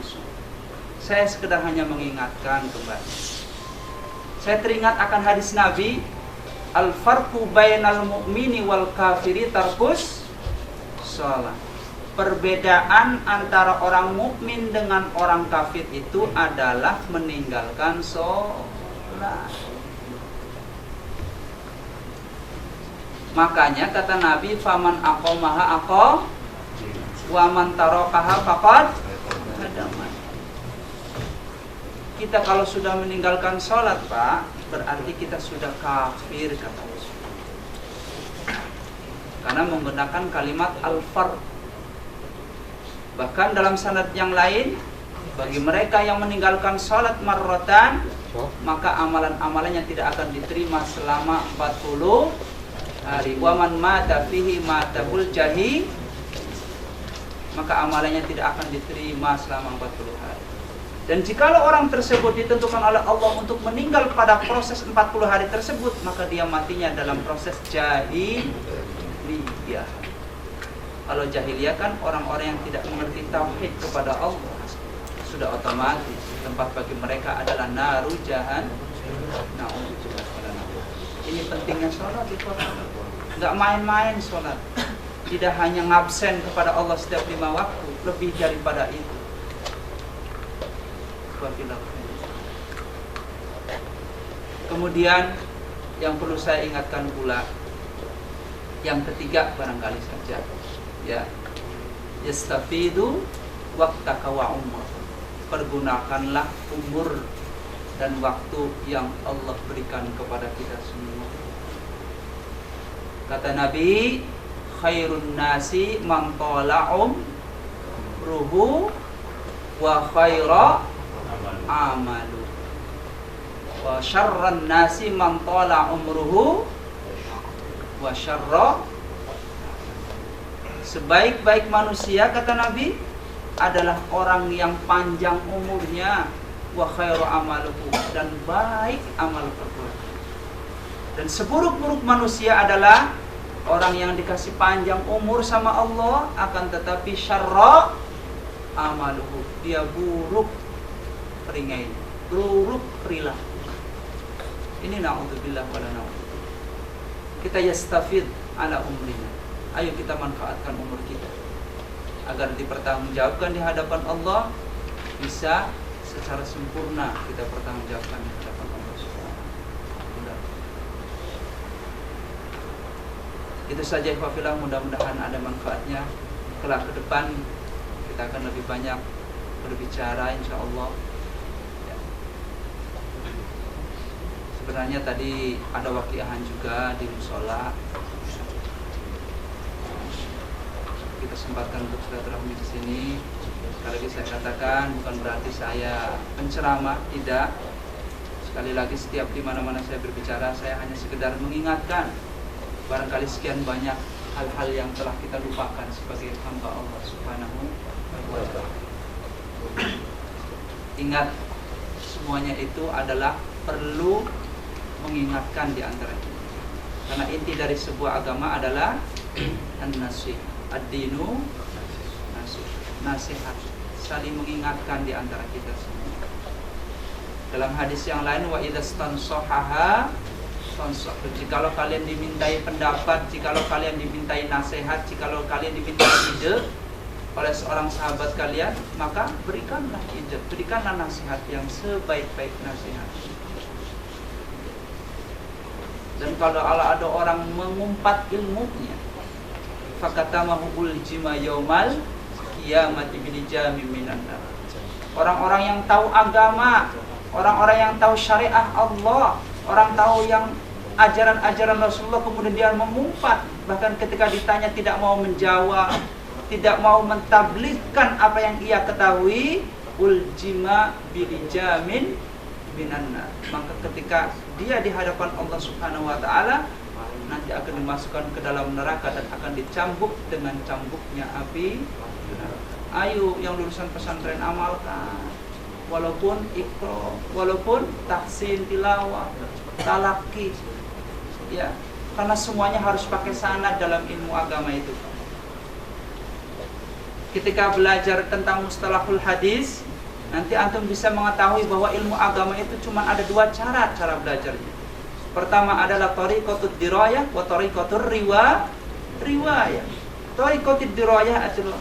sholat. Saya sekedar hanya mengingatkan kembali. Saya teringat akan hadis Nabi, al-farqu bainal mu'mini wal kafiri tarkus shalah. Perbedaan antara orang mukmin dengan orang kafir itu adalah meninggalkan sholat. Makanya kata Nabi, faman aqamaha aqam wa man tarakaha faqad hadama. Kita kalau sudah meninggalkan sholat, Pak, berarti kita sudah kafir, kata Rasul. Karena menggunakan kalimat al-fard. Bahkan dalam sanad yang lain, bagi mereka yang meninggalkan sholat marratan, maka amalan-amalannya tidak akan diterima selama 40 hari. Wa man mata fihi matabul jahi, maka amalannya tidak akan diterima selama 40 hari. Dan jikalau orang tersebut ditentukan oleh Allah untuk meninggal pada proses 40 hari tersebut, maka dia matinya dalam proses jahiliyah. Kalau jahiliyah kan orang-orang yang tidak mengerti tauhid kepada Allah, sudah otomatis tempat bagi mereka adalah naru jahannam. Ini pentingnya sholat itu. Nggak main-main sholat. Tidak hanya ngabsen kepada Allah setiap 5 waktu, lebih daripada itu. Kemudian yang perlu saya ingatkan pula, yang ketiga barangkali saja, ya, yastafidu waqtaka wa umur. Pergunakanlah umur dan waktu yang Allah berikan kepada kita semua. Kata Nabi, khairun nasi man tala umruhu wa khaira amalu wa syarran nasi man tala umruhu wa syarra. Sebaik-baik manusia, kata Nabi, adalah orang yang panjang umurnya, wa khairu amaluhu, dan baik amal perbuatan. Dan seburuk-buruk manusia adalah orang yang dikasih panjang umur sama Allah, akan tetapi syarra amaluhu, dia buruk peringainya, buruk perilaku. Ini na'udzubillah wala na'udzubillah. Kita yastafid ala umrina. Ayo kita manfaatkan umur kita agar dipertanggungjawabkan di hadapan Allah, bisa secara sempurna kita pertanggungjawabkan di hadapan Allah Subhanahu. Itu saja ikhwafillah, mudah-mudahan ada manfaatnya. Kelak ke depan kita akan lebih banyak berbicara insyaallah. Ya. Sebenarnya tadi ada waqiahan juga di mushola. Kita sempatkan untuk silaturahmi di sini. Sekali lagi saya katakan, bukan berarti saya penceramah, tidak. Sekali lagi, setiap di mana-mana saya berbicara, saya hanya sekedar mengingatkan. Barangkali sekian banyak hal-hal yang telah kita lupakan sebagai hamba Allah Subhanahu wa ta'ala. Ingat, semuanya itu adalah perlu mengingatkan di antara kita. Karena inti dari sebuah agama adalah an-nasih. Ad-dinu nasihat, saling mengingatkan di antara kita semua. Dalam hadis yang lain, wa idzastansahaha fansah. Jikalau kalian dimintai pendapat, jikalau kalian dimintai nasihat, jikalau kalian dimintai ide oleh seorang sahabat kalian, maka berikanlah ide, berikanlah nasihat yang sebaik-baik nasihat. Dan kalau ada orang mengumpat ilmunya, fakatamahu uljima yaumal qiyamati bilijami minan nar. Orang-orang yang tahu agama, orang-orang yang tahu syariah Allah, orang tahu yang ajaran-ajaran Rasulullah, kemudian dia mengumpat, bahkan ketika ditanya tidak mau menjawab, tidak mau mentabligkan apa yang ia ketahui, uljima bilijamin minan nar. Maka ketika dia di hadapan Allah Subhanahu wa taala, nanti akan dimasukkan ke dalam neraka dan akan dicambuk dengan cambuknya api neraka. Ayo yang lulusan pesantren amalkan, walaupun iqra, walaupun tahsin tilawah, talaqi, ya, karena semuanya harus pakai sanad dalam ilmu agama itu. Ketika belajar tentang mustalahul hadis, nanti antum bisa mengetahui bahwa ilmu agama itu cuma ada dua cara belajarnya. Pertama adalah thariqatud dirayah wa thariqatur riwayah. Thariqatud dirayah adalah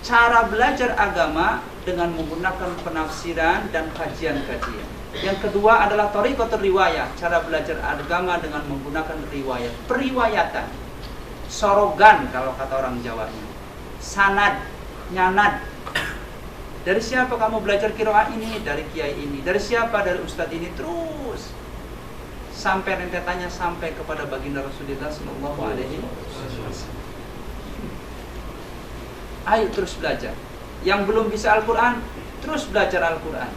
cara belajar agama dengan menggunakan penafsiran dan kajian-kajian. Yang kedua adalah thariqatur riwayah, cara belajar agama dengan menggunakan riwayat, periwayatan. Sorogan kalau kata orang Jawanya. Sanad, nyanad. Dari siapa kamu belajar qiraah ini? Dari kiai ini. Dari siapa? Dari ustadz ini. Terus sampai rentetannya sampai kepada baginda Rasulullah sallallahu alaihi wasallam. Ayo terus belajar. Yang belum bisa Al-Qur'an, terus belajar Al-Qur'an.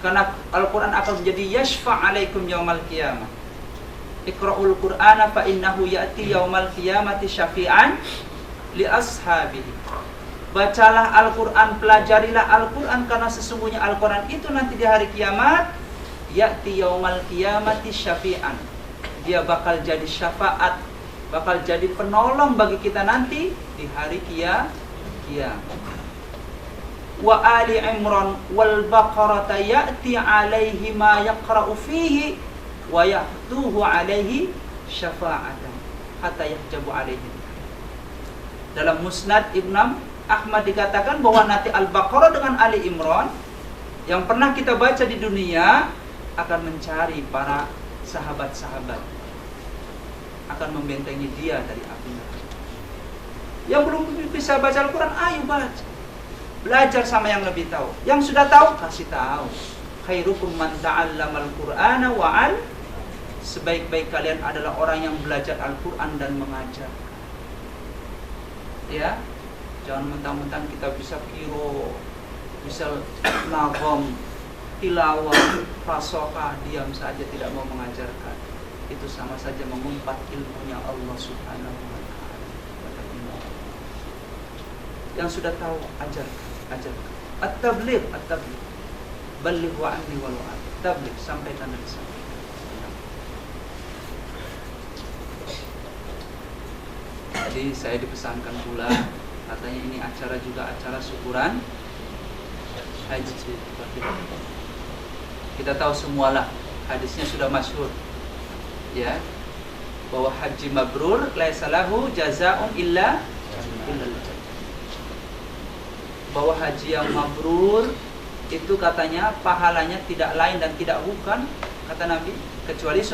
Karena Al-Qur'an akan menjadi yashfa' alaikum yaumal qiyamah. Iqra'ul Qur'ana fa innahu ya'ti yaumal qiyamati syafi'an li ashabihi. Bacalah Al-Qur'an, pelajarilah Al-Qur'an, karena sesungguhnya Al-Qur'an itu nanti di hari kiamat ya'ti yaumal qiyamati syafi'an. Dia bakal jadi syafaat, bakal jadi penolong bagi kita nanti di hari kiamat. Wa ali Imran wal Baqarah ya'ti alaihi ma yaqra'u fihi wa yahtuhu alaihi syafa'atan hatta yahjabu alaihi. Dalam Musnad Ibn Ahmad dikatakan bahwa nanti Al-Baqarah dengan Ali Imran yang pernah kita baca di dunia akan mencari para sahabat-sahabat, akan membentengi dia dari api neraka. Yang belum bisa baca Al-Quran, ayo baca, belajar sama yang lebih tahu. Yang sudah tahu, kasih tahu. Khairukum man ta'allamal Qur'ana wa'al. Sebaik-baik kalian adalah orang yang belajar Al-Quran dan mengajar. Ya, jangan mentang-mentang kita bisa qiro, bisa nagom, tilawah, fasohah, diam saja tidak mau mengajarkan. Itu sama saja mengumpat ilmunya Allah Subhanahu wa ta'ala. Yang sudah tahu, ajarkan. At-tabligh. Balligh wa anni wal wa'ad. Tabligh, sampaikan dari sana. Tadi saya dipesankan pula, katanya ini acara juga acara syukuran haji. Kita tahu semualah, hadisnya sudah masyhur, ya, bahwa haji mabrur laisa lahu jazaa'un illa bahwa haji yang mabrur itu katanya pahalanya tidak lain dan tidak bukan, kata Nabi, kecuali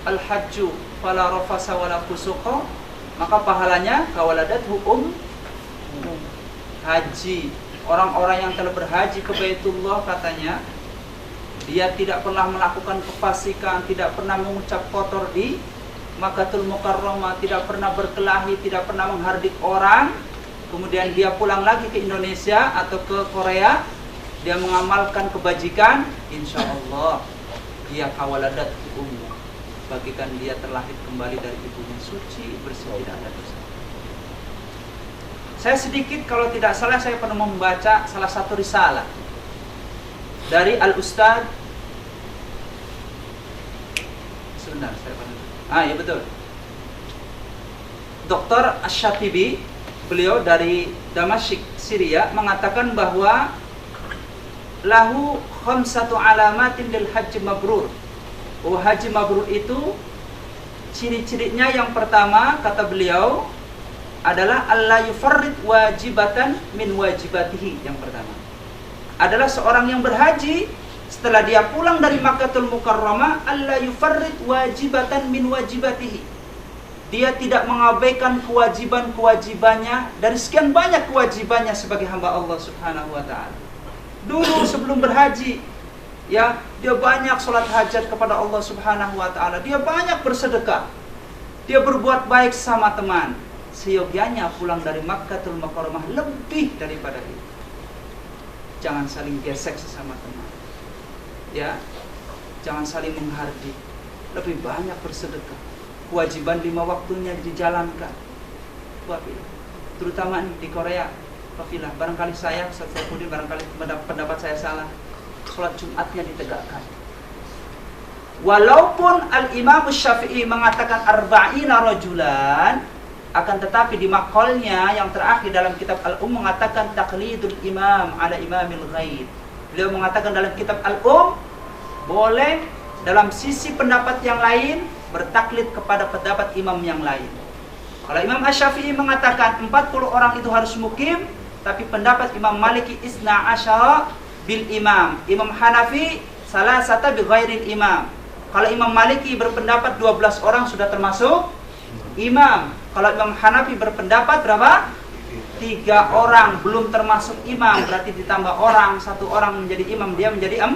al-hajju fala rafasa wala fusuqa, maka pahalanya kawaladathu haji. Orang-orang yang telah berhaji ke Baitullah, katanya dia tidak pernah melakukan kefasikan, tidak pernah mengucap kotor di Makkatul Mukarramah, tidak pernah berkelahi, tidak pernah menghardik orang. Kemudian dia pulang lagi ke Indonesia atau ke Korea, dia mengamalkan kebajikan, insya Allah dia kawaladat ummu, bagikan dia terlahir kembali dari ibunya suci, bersih, tidak ada dosa. Saya sedikit, kalau tidak salah saya pernah membaca salah satu risalah dari Al-Ustadz, sebentar saya pernah, ya betul, Dr. Asy-Syatibi, beliau dari Damasik, Syria, mengatakan bahwa lahu khamsatu alamatin lil haji mabrur. Oh, haji mabrur itu ciri-cirinya yang pertama, kata beliau, adalah alla yufarrid wajibatan min wajibatihi. Yang pertama adalah seorang yang berhaji setelah dia pulang dari Makkahul Mukarramah, alla yufarrid wajibatan min wajibatihi. Dia tidak mengabaikan kewajiban-kewajibannya dari sekian banyak kewajibannya sebagai hamba Allah Subhanahu wa taala. Dulu sebelum berhaji, ya, dia banyak sholat hajat kepada Allah Subhanahu wa taala. Dia banyak bersedekah. Dia berbuat baik sama teman. Seyogianya pulang dari Makkahul Mukarramah lebih daripada itu. Jangan saling gesek sesama teman. Ya, jangan saling menghardik. Lebih banyak bersedekah. Kewajiban 5 waktunya dijalankan. Wafilah. Terutama di Korea, wafilah. Barangkali saya, Ustaz Saifuddin, barangkali pendapat saya salah. Sholat Jumatnya ditegakkan. Walaupun Al-Imam Syafi'i mengatakan arba'ina rajulan, akan tetapi di maqalnya yang terakhir dalam kitab mengatakan taqlidul imam ala imamil ghaib. Beliau mengatakan dalam kitab Al-Um, boleh dalam sisi pendapat yang lain bertaklid kepada pendapat imam yang lain. Kalau Imam Asy-Syafi'i mengatakan 40 orang itu harus mukim, tapi pendapat Imam Maliki isna asyara bil imam. Imam Hanafi salasata bi ghairil imam. Kalau Imam Maliki berpendapat 12 orang sudah termasuk imam. Kalau Imam Hanafi berpendapat berapa? 3 orang belum termasuk imam, berarti ditambah orang, 1 orang menjadi imam, dia menjadi 4.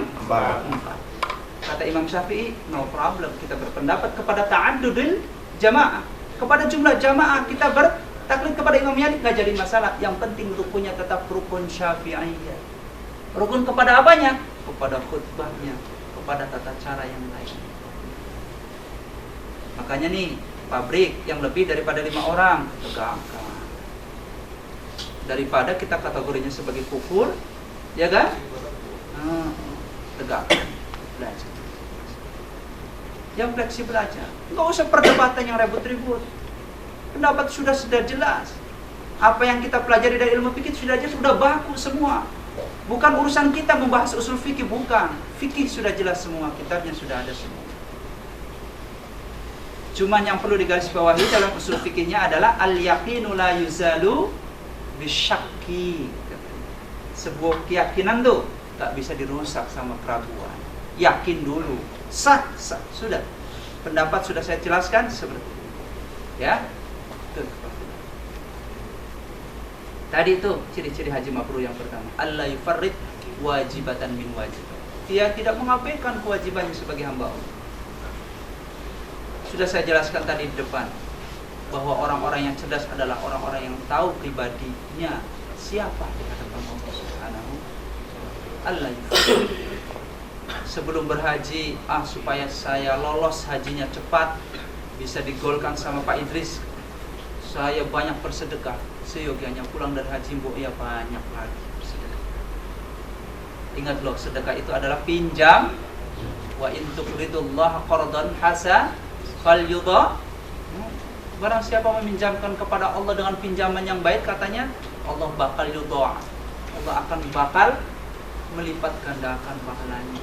Kata Imam Syafi'i, no problem, kita berpendapat kepada ta'addudul jamaah, kepada jumlah jamaah kita bertaklid kepada Imam Malik, nggak jadi masalah. Yang penting rukunnya tetap rukun Syafi'iyah. Rukun kepada apanya? Kepada khutbahnya, kepada tata cara yang lain. Makanya nih, pabrik yang lebih daripada 5 orang tegakkan. Daripada kita kategorinya sebagai kufur, ya kan? Tegakkan, belajar. Yang fleksibel aja, nggak usah perdebatan yang ribut-ribut. Pendapat sudah jelas. Apa yang kita pelajari dari ilmu fikih sudah baku semua. Bukan urusan kita membahas usul fikih, bukan. Fikih sudah jelas semua, kitabnya sudah ada semua. Cuman yang perlu digarisbawahi dalam usul fikihnya adalah al-yaqinu la yuzalu bisyakki. Sebuah keyakinan tuh tak bisa dirusak sama keraguan. Yakin dulu, sah, sudah. Pendapat sudah saya jelaskan seperti itu. Ya. Tadi itu ciri-ciri haji mabrur yang pertama, alla yufarrid wajibatan min wajib. Dia tidak mengabaikan kewajibannya sebagai hamba Allah. Sudah saya jelaskan tadi di depan bahwa orang-orang yang cerdas adalah orang-orang yang tahu pribadinya siapa di hadapan Allah Subhanahu Allah. Sebelum berhaji, supaya saya lolos hajinya cepat, bisa digolkan sama Pak Idris, saya banyak bersedekah. Seyogianya pulang dari haji, ya banyak lagi bersedekah. Ingat loh, sedekah itu adalah pinjam. Wa in tuqridullaha qardan hasan falyudha. Barang siapa meminjamkan kepada Allah dengan pinjaman yang baik, katanya Allah bakal yudha. Allah akan bakal melipat gandakan pahalanya.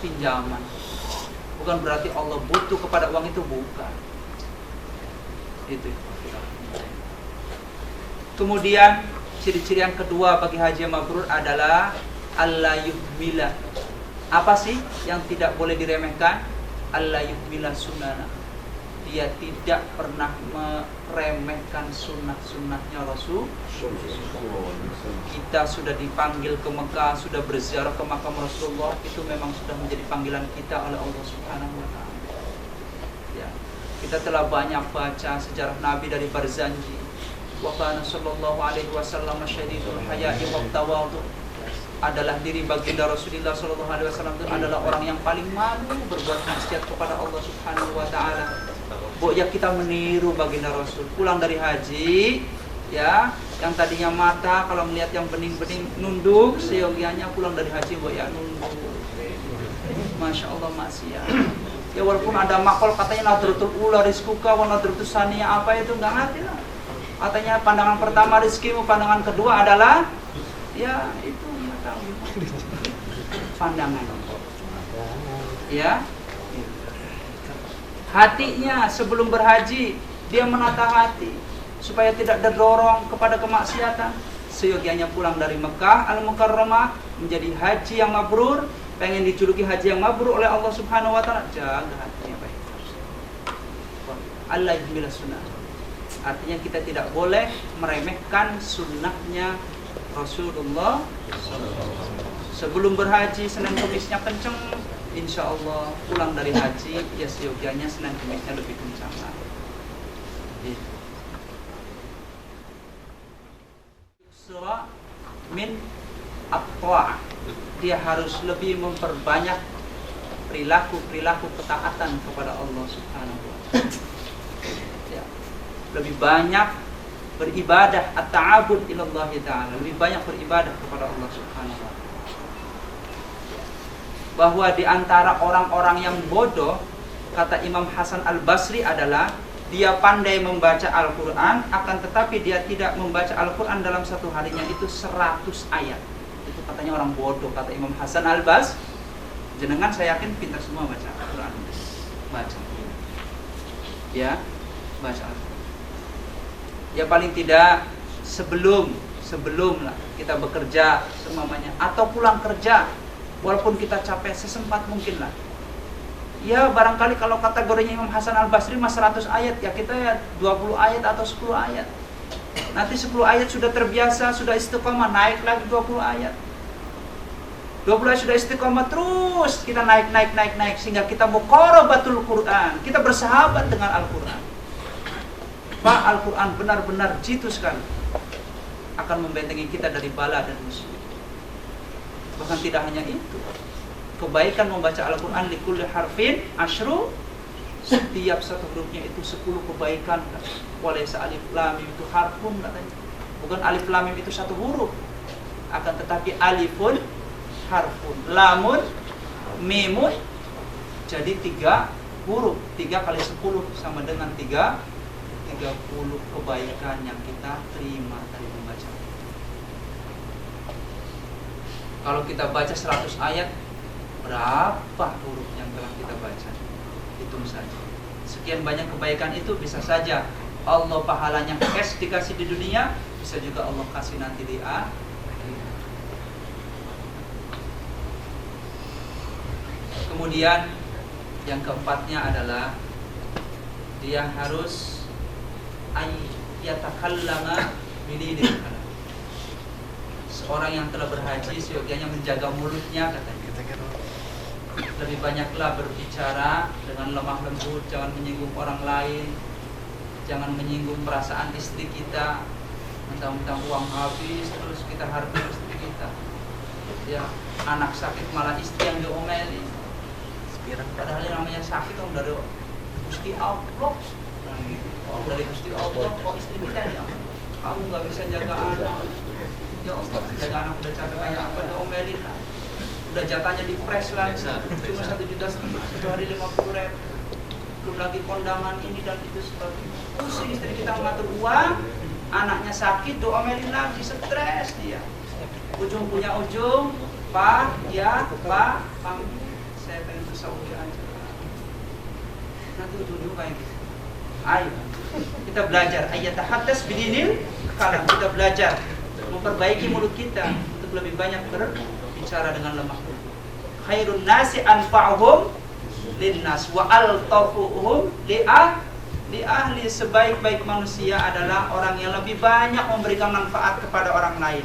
Pinjaman bukan berarti Allah butuh kepada uang itu, bukan. Itu. Kemudian ciri-ciri yang kedua bagi haji mabrur adalah alla yuhmila. Apa sih yang tidak boleh diremehkan? Alla yuhmila sunnah. Dia tidak pernah meremehkan sunnah-sunnahnya Rasul. Kita sudah dipanggil ke Mekah, sudah berziarah ke makam Rasulullah, itu memang sudah menjadi panggilan kita oleh Allah Subhanahu wa taala. Ya. Kita telah banyak baca sejarah Nabi dari Barzanji. Wa kana sallallahu alaihi wasallam syadidul haya'i wa tawadhu. Adalah diri baginda Rasulullah sallallahu alaihi wasallam itu adalah orang yang paling malu berbuat maksiat kepada Allah Subhanahu wa taala. Ya kita meniru baginda Rasul, pulang dari haji, ya, yang tadinya mata kalau melihat yang bening-bening nunduk, seyogianya pulang dari haji ya nunduk. Masya Allah maksiat. Ya walaupun ada makol katanya nadratul ula rizquka wa nadratul saniyah, apa itu enggak ngerti lah. Katanya pandangan pertama rizkimu, pandangan kedua adalah ya itu enggak tahu. Pandangan. Ya. Hatinya sebelum berhaji dia menata hati supaya tidak terdorong kepada kemaksiatan. Seyogianya pulang dari Mekah Al-Mukarramah menjadi haji yang mabrur, pengen dijuluki haji yang mabrur oleh Allah Subhanahu wa taala, jaga hatinya baik. Allah yahmil sunnah. Artinya kita tidak boleh meremehkan sunnahnya Rasulullah. Sebelum berhaji Senin Kemisnya kenceng, insya Allah pulang dari haji ya seyogianya Senin Kemisnya lebih kencang lah. Surah min at-ta'ah. Dia harus lebih memperbanyak perilaku ketaatan kepada Allah Subhanahu wa taala. Ya. Lebih banyak beribadah, at-ta'abud ilallah ta'ala, lebih banyak beribadah kepada Allah Subhanahu wa taala. Bahwa di antara orang-orang yang bodoh, kata Imam Hasan Al-Basri adalah dia pandai membaca Al-Quran, akan tetapi dia tidak membaca Al-Quran dalam satu harinya itu 100 ayat. Itu katanya orang bodoh, kata Imam Hasan Al-Basri. Jenengan saya yakin pintar semua baca Al-Quran. Baca. Ya, baca Al-Quran. Ya paling tidak sebelum lah kita bekerja semuanya atau pulang kerja, walaupun kita capek sesempat mungkin lah. Ya barangkali kalau kategorinya Imam Hasan Al-Basri mas 100 ayat, ya kita ya 20 ayat atau 10 ayat. Nanti 10 ayat sudah terbiasa, sudah istiqomah, naik lagi 20 ayat. 20 ayat sudah istiqomah, terus kita naik sehingga kita muqarabatul Quran, kita bersahabat dengan Al-Quran. Pak, Al-Quran benar-benar jitu sekali, akan membentengi kita dari bala dan musuh. Bahkan tidak hanya itu, kebaikan membaca Al-Quran likulli harfin asyru, setiap satu hurufnya itu 10 kebaikan. Walaysa alif lam mim itu harfun katanya. Bukan alif lam mim itu satu huruf, akan tetapi alifun harfun, lamun mimun jadi 3 huruf. 3 kali 10 sama dengan 30 kebaikan yang kita terima dari membaca. Kalau kita baca 100 ayat, berapa huruf yang telah kita baca? Hitung saja. Sekian banyak kebaikan itu bisa saja Allah pahalanya cash dikasih di dunia, bisa juga Allah kasih nanti di akhirat. Kemudian yang keempatnya adalah dia harus ayatakallama bilidil kalam. Seorang yang telah berhaji seyogianya menjaga mulutnya katanya. Lebih banyaklah berbicara dengan lemah lembut, jangan menyinggung orang lain, jangan menyinggung perasaan istri kita. Mentang-mentang uang habis terus kita hargai istri kita. Ya, anak sakit malah istri yang diomelin. Padahal yang namanya sakit dong dari Gusti Allah. Dari Gusti Allah kok istri kita ya, kamu nggak bisa jaga anak. Ya Allah, jaga anak udah capek kayak apa, diomelin lah. Udah jatahnya di press lagi, cuma 1,5 juta satu hari 50.000. Belum lagi kondangan ini dan itu sebagainya. Pusing istri kita mengatur uang, anaknya sakit, diomelin lagi, stres dia. Ujung punya ujung, Pak, saya pengen ke Saudi aja. Nanti ujung-ujung kayak gitu. Ayo, kita belajar ayat tahaddas bidinil kalam. Kita belajar memperbaiki mulut kita untuk lebih banyak berbicara dengan lemah lembut. Khairun nasi anfa'uhum linnas wa altafuhum li ahli. Sebaik-baik manusia adalah orang yang lebih banyak memberikan manfaat kepada orang lain.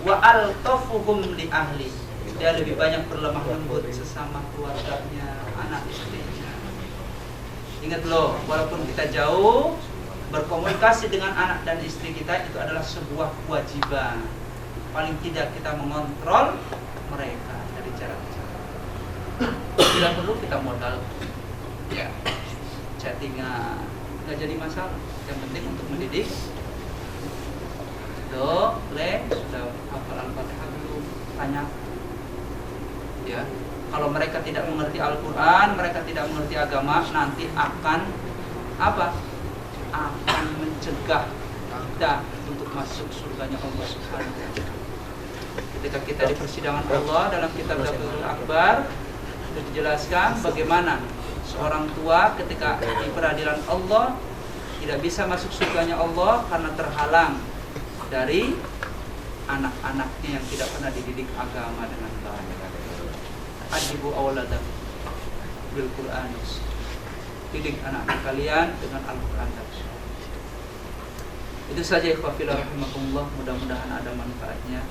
Wa altafuhum li ahli. Dia lebih banyak berlemah lembut sesama keluarganya, anak istrinya. Ingat loh, walaupun kita jauh, berkomunikasi dengan anak dan istri kita itu adalah sebuah kewajiban. Paling tidak kita mengontrol mereka dari cara-cara. Tidak perlu kita modal, ya, chattingan, nggak jadi masalah. Yang penting untuk mendidik. Sudah hafal Al-Fatihah belum? Tanya. Ya, kalau mereka tidak mengerti Al-Quran, mereka tidak mengerti agama, nanti akan apa? Akan mencegah kita untuk masuk surganya Allah Subhanahu wa taala. Ketika kita di persidangan Allah dalam kitab Tabligh Akbar sudah dijelaskan bagaimana seorang tua ketika di peradilan Allah tidak bisa masuk surganya Allah karena terhalang dari anak-anaknya yang tidak pernah dididik agama dengan baik. Adibu awladakum bil Qur'an. Didik anak kalian dengan Al-Qur'an. Itu saja ikhwah fillah rahimakumullah, mudah-mudahan ada manfaatnya.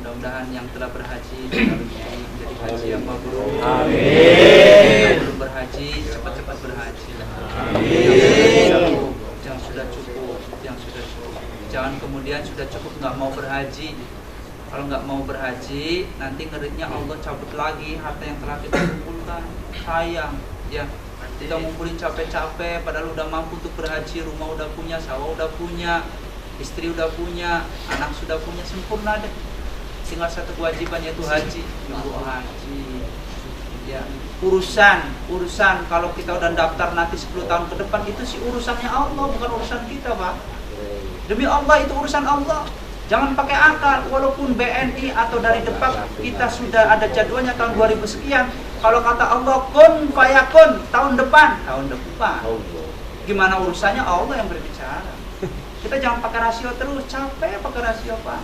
Mudah-mudahan yang telah berhaji menjadi haji yang mabrur. Amin. Yang belum berhaji cepat-cepat berhaji. Amin. Yang sudah cukup, yang sudah cukup. Jangan kemudian sudah cukup nggak mau berhaji. Kalau nggak mau berhaji, nanti ngerinya Allah cabut lagi harta yang telah kita kumpulkan. Sayang, ya. Kita ngumpulin capek-capek, padahal udah mampu untuk berhaji, rumah udah punya, sawah udah punya, istri udah punya, anak sudah punya, sempurna deh. Tinggal satu kewajiban yaitu haji. Haji. Ya, urusan kalau kita udah daftar nanti 10 tahun ke depan itu sih urusannya Allah, bukan urusan kita, Pak. Demi Allah itu urusan Allah. Jangan pakai akal, walaupun BNI atau dari Depak kita sudah ada jadwalnya tahun 2000 sekian. Kalau kata Allah kun fayakun tahun depan. Gimana urusannya Allah yang berbicara. Kita jangan pakai rasio terus, capek pakai rasio, Pak.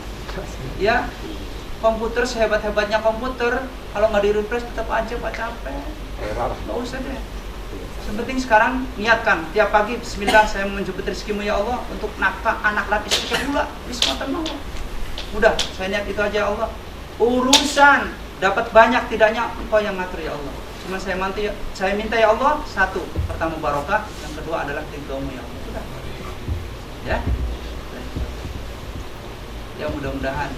Ya, komputer sehebat-hebatnya komputer, kalau nggak di-refresh tetap aja Pak capek. Nggak usah deh. Yang penting sekarang niatkan tiap pagi bismillah saya menjemput rezekimu ya Allah untuk nafkah anak laki saya pula. Bismillah. Udah, saya niat itu aja ya Allah. Urusan dapat banyak tidaknya Engkau yang ngatur ya Allah. Cuma saya minta ya Allah, satu, pertama barokah, yang kedua adalah ridhomu ya Allah. Udah. Ya. Ya mudah-mudahan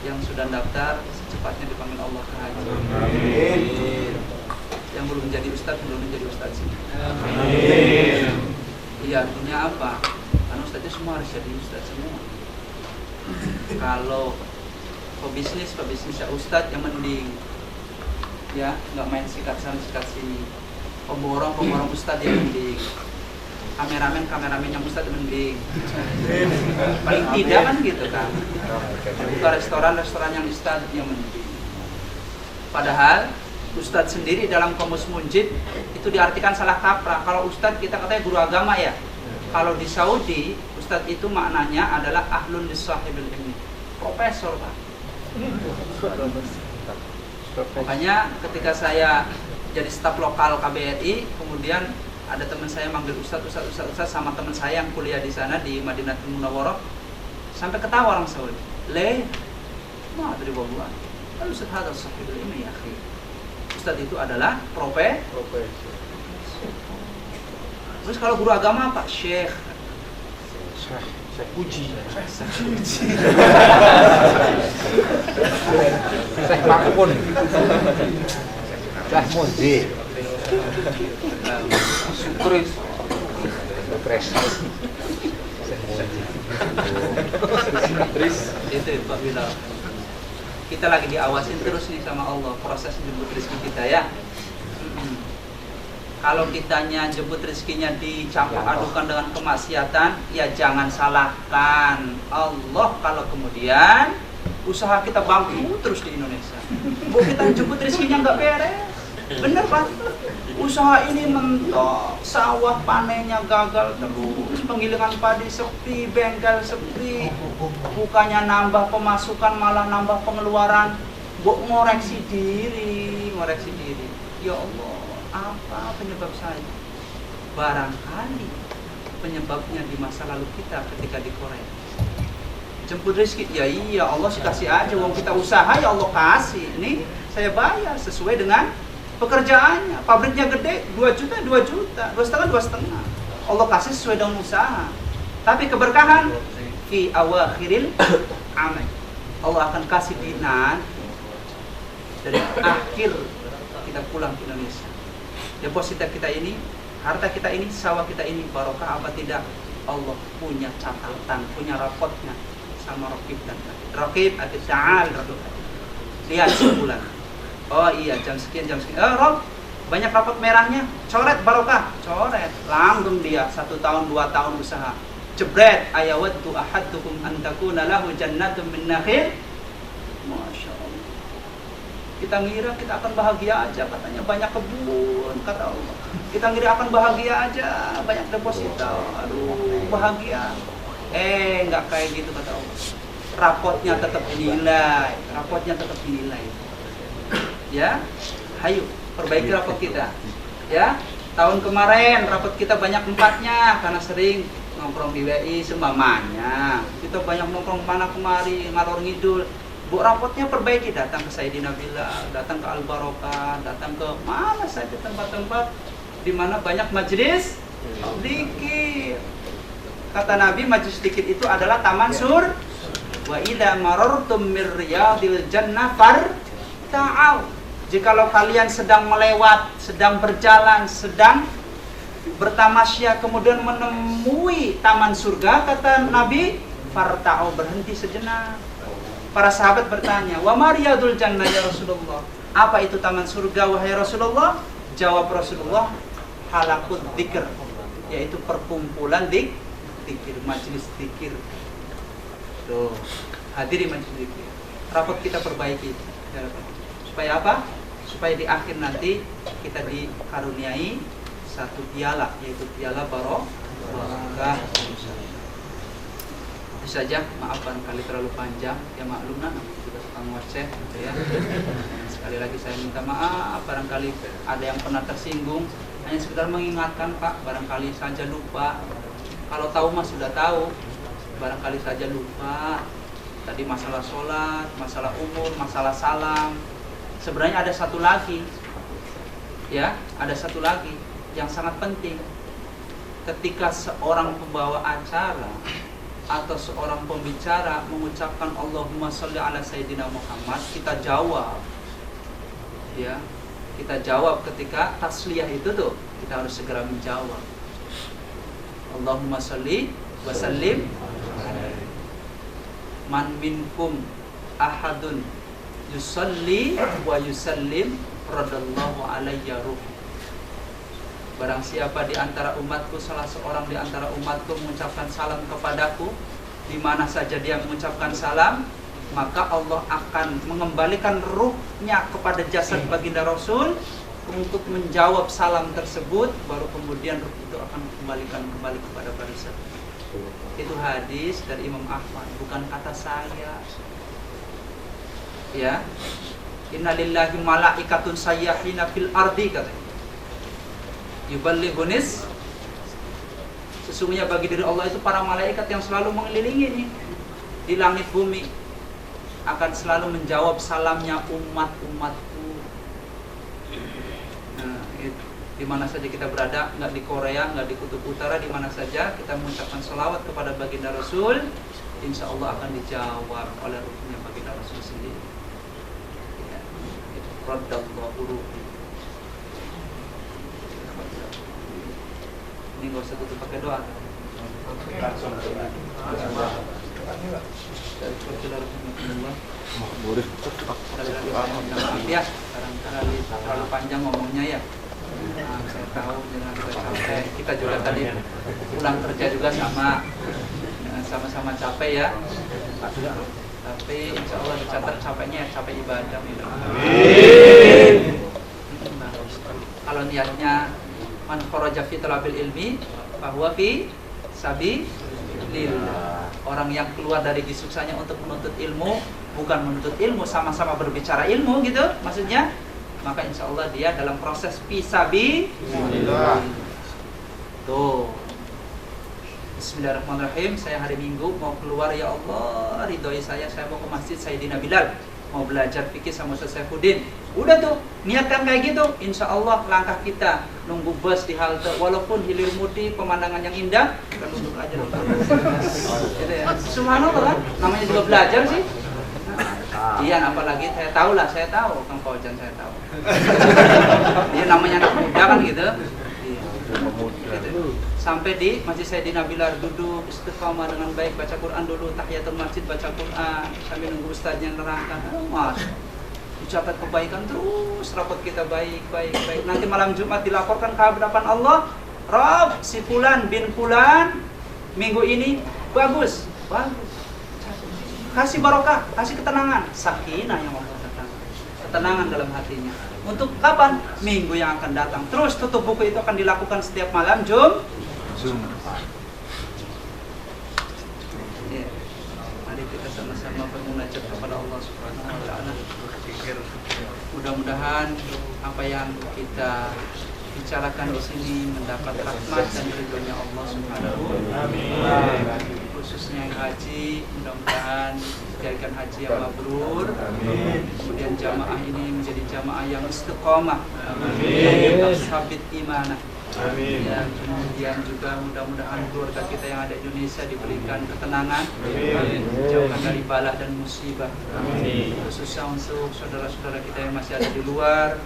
yang sudah daftar secepatnya dipanggil Allah ke haji. Amin. Yang belum menjadi ustadz sih. Amin. Iya, artinya apa? Karena ustadznya semua harus jadi ustadz semua. Kalau pebisnis ya ustadz yang mending. Ya, nggak main sikat sana sikat sini. Pemborong ustadz yang mending. Kameramen yang ustadz yang mending. Paling tidak kan gitu kan. Buka restoran yang ustadz yang mending. Padahal ustadz sendiri dalam Kamus Munjid itu diartikan salah kaprah. Kalau ustadz kita katanya guru agama ya. Kalau di Saudi ustadz itu maknanya adalah ahlun lissahibil ilmi, profesor Pak. Makanya ketika saya jadi staf lokal KBRI, kemudian ada teman saya manggil ustadz sama teman saya yang kuliah di sana di Madinatul Munawwarah, sampai ketawa orang Saudi. Madri wallahi. Lalu ustadz hadal sahibul ilmi ya akhi. Ustadz itu adalah profesor. Terus kalau guru agama apa? Syekh Puji. Syekh Makmun. Syekh Muzi. Sukris. Terus itu Pak Bilal. Kita lagi diawasin terus nih sama Allah proses jemput rezeki kita ya. Kalau kitanya jemput rezekinya dicampur adukan dengan kemaksiatan, ya jangan salahkan Allah kalau kemudian usaha kita bangkrut terus di Indonesia. Bu kita jemput rezekinya nggak beres, bener Pak? Usaha ini mentok, sawah panennya gagal terus, penggilingan padi sepi, bengkel sepi, bukannya nambah pemasukan malah nambah pengeluaran. Bu ngoreksi diri. Ya Allah, apa penyebab saya? Barangkali penyebabnya di masa lalu kita ketika di Korea. Jemput rezeki, ya iya Allah sih kasih aja, wong kita usaha ya Allah kasih. Nih saya bayar sesuai dengan pekerjaannya. Pabriknya gede, 2 juta, 2,5. Allah kasih sesuai dengan usaha. Tapi keberkahan fi awakhiril amal. Allah akan kasih dinan dari akhir kita pulang ke Indonesia. Deposita kita ini, harta kita ini, sawah kita ini barokah apa tidak? Allah punya catatan, punya rapotnya sama Raqib dan Raqib atau Ta'al. Lihat sebulan. Oh iya jam sekian. Rob, banyak rapot merahnya. Coret barokah. Coret. Langgeng dia 1 tahun 2 tahun usaha. Jebret ayawaddu ahadukum an takuna lahu jannatun min nakhil. Masya Allah. Kita ngira kita akan bahagia aja, katanya banyak kebun, kata Allah. Kita ngira akan bahagia aja, banyak deposita. Aduh, bahagia. Nggak kayak gitu kata Allah. Rapotnya tetap dinilai. Ya, hayu perbaiki rapot kita. Ya, tahun kemarin rapot kita banyak tempatnya karena sering nongkrong di WI seumpamanya. Kita banyak nongkrong mana kemari ngalor ngidul. Bu, rapotnya perbaiki, datang ke Sayyidina Bilal, datang ke Al Barokah, datang ke mana saja tempat-tempat di mana banyak majelis zikir. Kata Nabi, majelis zikir itu adalah taman sur. Wa idza marartum mir riyadil jannah farta'au. Jikalau kalian sedang melewat, sedang berjalan, sedang bertamasya kemudian menemui taman surga, kata Nabi, farta'au, berhenti sejenak. Para sahabat bertanya, wa mariyadul jannah ya Rasulullah? Apa itu taman surga wahai Rasulullah? Jawab Rasulullah, halakut dzikir, yaitu perkumpulan dzikir, majelis dzikir. Tuh, hadiri majelis dzikir. Rapot kita perbaiki. Supaya apa? Supaya di akhir nanti kita dikaruniai satu piala, yaitu piala barokah. Itu saja, maaf barangkali terlalu panjang, ya maklum nah, kita tukang ngoceh gitu ya. Sekali lagi saya minta maaf, barangkali ada yang pernah tersinggung. Hanya sekedar mengingatkan Pak, barangkali saja lupa. Kalau tahu mah sudah tahu, barangkali saja lupa. Tadi masalah sholat, masalah umur, masalah salam. Sebenarnya ada satu lagi, ya, ada satu lagi yang sangat penting. Ketika seorang pembawa acara atau seorang pembicara mengucapkan Allahumma sholli ala Sayyidina Muhammad, kita jawab, ya, kita jawab ketika tasliyah itu tuh, kita harus segera menjawab Allahumma sholli wa sallim. Man minkum ahadun yusalli wa yusallim radallahu alayya ruh. Barang siapa di antara umatku, salah seorang di antara umatku mengucapkan salam kepadaku, di mana saja dia mengucapkan salam, maka Allah akan mengembalikan ruhnya kepada jasad baginda Rasul untuk menjawab salam tersebut, baru kemudian ruh itu akan kembalikan kembali kepada barisan. Itu hadis dari Imam Ahmad, bukan kata saya. Ya, innalillahi malaikatun sayyahina fil ardi, katanya. Yuballighunis, sesungguhnya bagi diri Allah itu para malaikat yang selalu mengelilingi ini di langit bumi, akan selalu menjawab salamnya umat-umatku. Nah, di mana saja kita berada, nggak di Korea, nggak di Kutub Utara, di mana saja kita mengucapkan sholawat kepada baginda Rasul, insya Allah akan dijawab oleh ruhnya baginda Rasul sendiri. Ya, itu radallahu ruhi. Ini gak usah tutup pakai doa. Langsung ya, barangkali terlalu panjang ngomongnya ya. Nah, saya tahu jangan capek. Kita juga tadi pulang kerja juga sama-sama capek ya. Tapi insya Allah dicatat capeknya capek ibadah. Nah, kalau niatnya man kharaja fi talabil ilmi bahwa fi sabilillah. Orang yang keluar dari disuksanya untuk menuntut ilmu, bukan menuntut ilmu sama-sama berbicara ilmu gitu maksudnya, maka insya Allah dia dalam proses fi sabilillah. Tuh. Bismillahirrahmanirrahim. Saya hari Minggu mau keluar, ya Allah ridhoi saya mau ke masjid Sayyidina Bilal, mau belajar fikih sama Ustaz Saifuddin. Udah tuh, niatkan kayak gitu, insya Allah langkah kita nunggu bus di halte, walaupun hilir mudik, pemandangan yang indah, kita duduk aja dulu. Gitu ya. Subhanallah kan, namanya juga belajar sih. Iya, apalagi saya tahu Kang Fauzan saya tahu. Dia namanya anak muda kan gitu. Iya. Gitu. Sampai di Masjid Sayyidina Bilal, duduk istiqamah dengan baik, baca Quran dulu, tahiyatul masjid, baca Quran sambil nunggu ustaznya nerangkan. Mas, ucapan kebaikan terus, rapot kita baik. Nanti malam Jumat dilaporkan ke hadapan Allah, Rob, si Fulan bin Fulan minggu ini bagus. Kasih barokah, kasih ketenangan, sakinah yang Allah datang, ketenangan dalam hatinya. Untuk kapan? Minggu yang akan datang. Terus tutup buku itu akan dilakukan setiap malam Jumat. Ya. Mari kita sama-sama bermunajat kepada Allah Subhanahu wa taala. Mudah-mudahan apa yang kita bicarakan di sini mendapat rahmat dan ridhonya Allah Subhanahu wa Ta'ala. Khususnya yang haji, mudah-mudahan dijadikan haji yang mabrur. Kemudian jamaah ini menjadi jamaah yang istiqomah, yang tetap sabit imanah. Dan kemudian juga mudah-mudahan keluarga kita yang ada di Indonesia diberikan ketenangan, dijauhkan dari bala dan musibah. Khususnya untuk saudara-saudara kita yang masih ada di luar,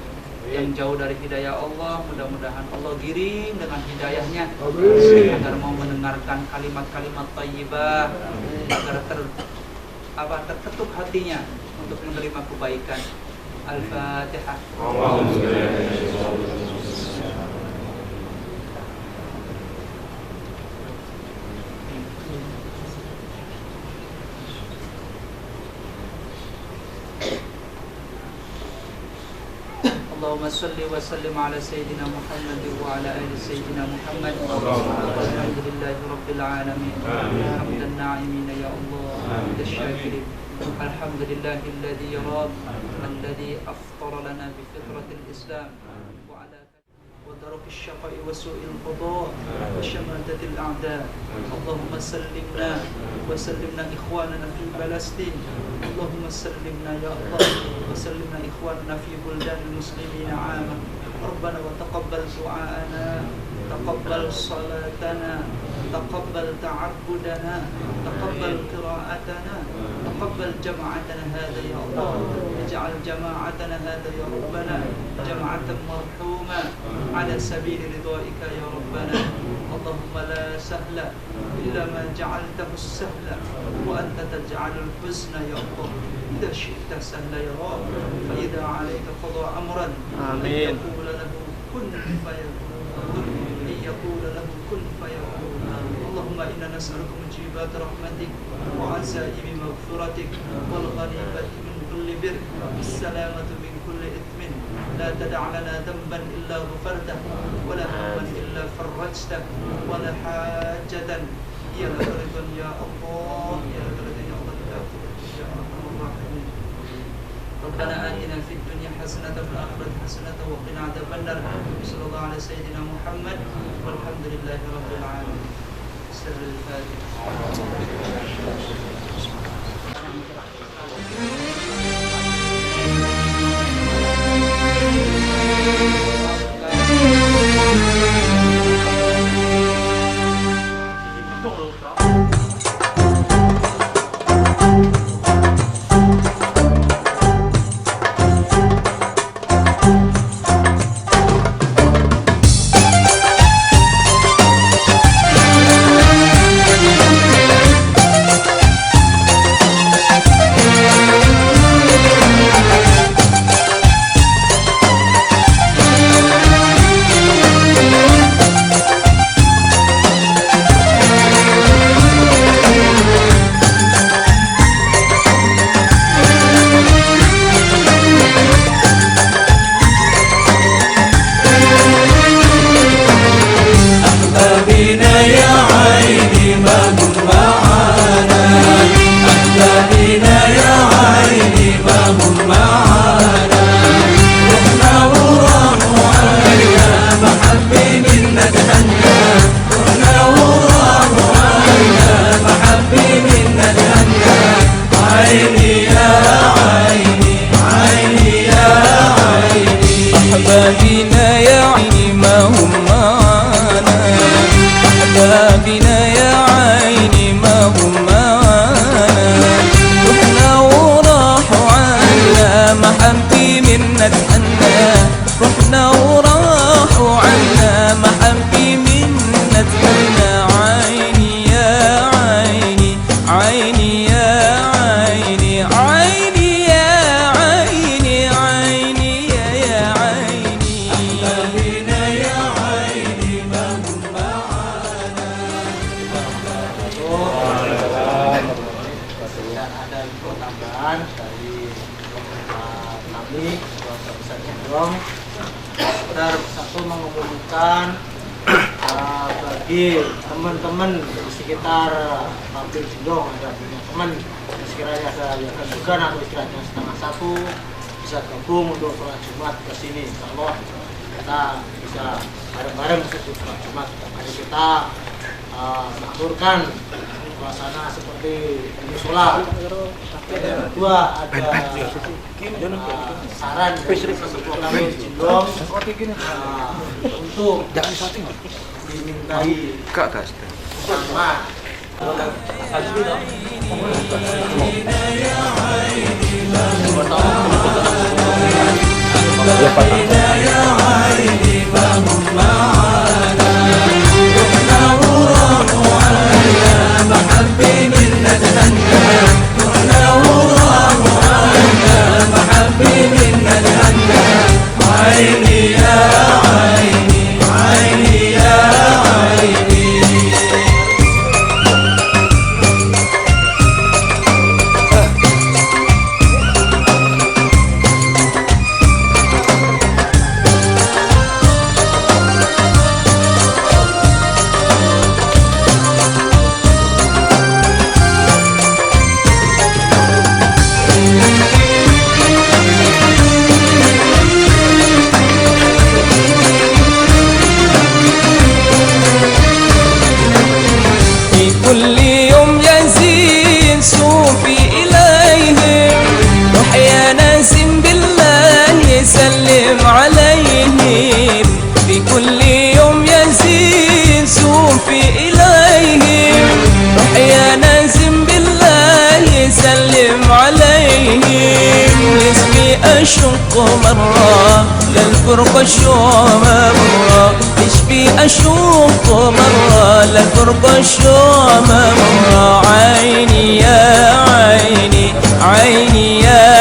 yang jauh dari hidayah Allah, mudah-mudahan Allah giring dengan hidayahnya agar mau mendengarkan kalimat-kalimat thayyibah, agar terketuk hatinya untuk menerima kebaikan. Al-Fatihah. اللهم صل وسلم على سيدنا محمد وعلى آل سيدنا محمد والحمد لله رب العالمين حمد الناعمين يا الله حمد الشاكرين الحمد لله الذي يراك الذي أفطر لنا بفطرة الإسلام وعلى ودرك الشقاء وسوء القضاء وشماتة الأعداء. اللهم سلمنا وسلمنا إخواننا في فلسطين. اللهم سلمنا يا الله وسلمنا إخواننا في بلدان المسلمين عامة. ربنا وتقبل دعاءنا، تقبل صلاتنا، تقبل تعبدنا، تقبل قراءتنا، تقبل جماعتنا هذا يا الله. اجعل جماعتنا هذا يا ربنا جماعة مرحومة على سبيل رضائك يا ربنا. اللهم لا سهل إلا ما جعلته السهل وأنت تجعل الحزن يا الله. إذا شئت سهل يا رب، فإذا عليك قضاء أمرا أن يقول له كن فيكون، أن يقول له كن فيكون. اللهم إنا نسألك مجيبات رحمتك وعزائم مغفرتك والغنيمة من كل بر والسلامة من كل إثم. لا تدع لنا ذنبا إلا غفرته ولا هما إلا فرجته ولا حاجة هي لك رضا يا الله، يا لك رضا يا الله يا أرحم الراحمين. ربنا آتنا في الدنيا حسنة وفي الآخرة حسنة وقنا عذاب النار. صلى الله على سيدنا محمد والحمد لله رب العالمين. سر الفاتحة. Bagi teman-teman di sekitar pabrik Jendong, ada punya teman sekiranya ada yang kesukaan atau istirahatnya setengah satu bisa gabung untuk sholat Jumat ke sini. Insyaallah kita bisa bareng-bareng sholat Jumat. Mari kita makmurkan suasana seperti ini sholat. Yang kedua ada saran dari sesepuh kami Jindong untuk dimintai sama أشق مرة للفرقة شوم مرة يشفي أشق مرة للفرقة شوم مرة عيني يا عيني عيني يا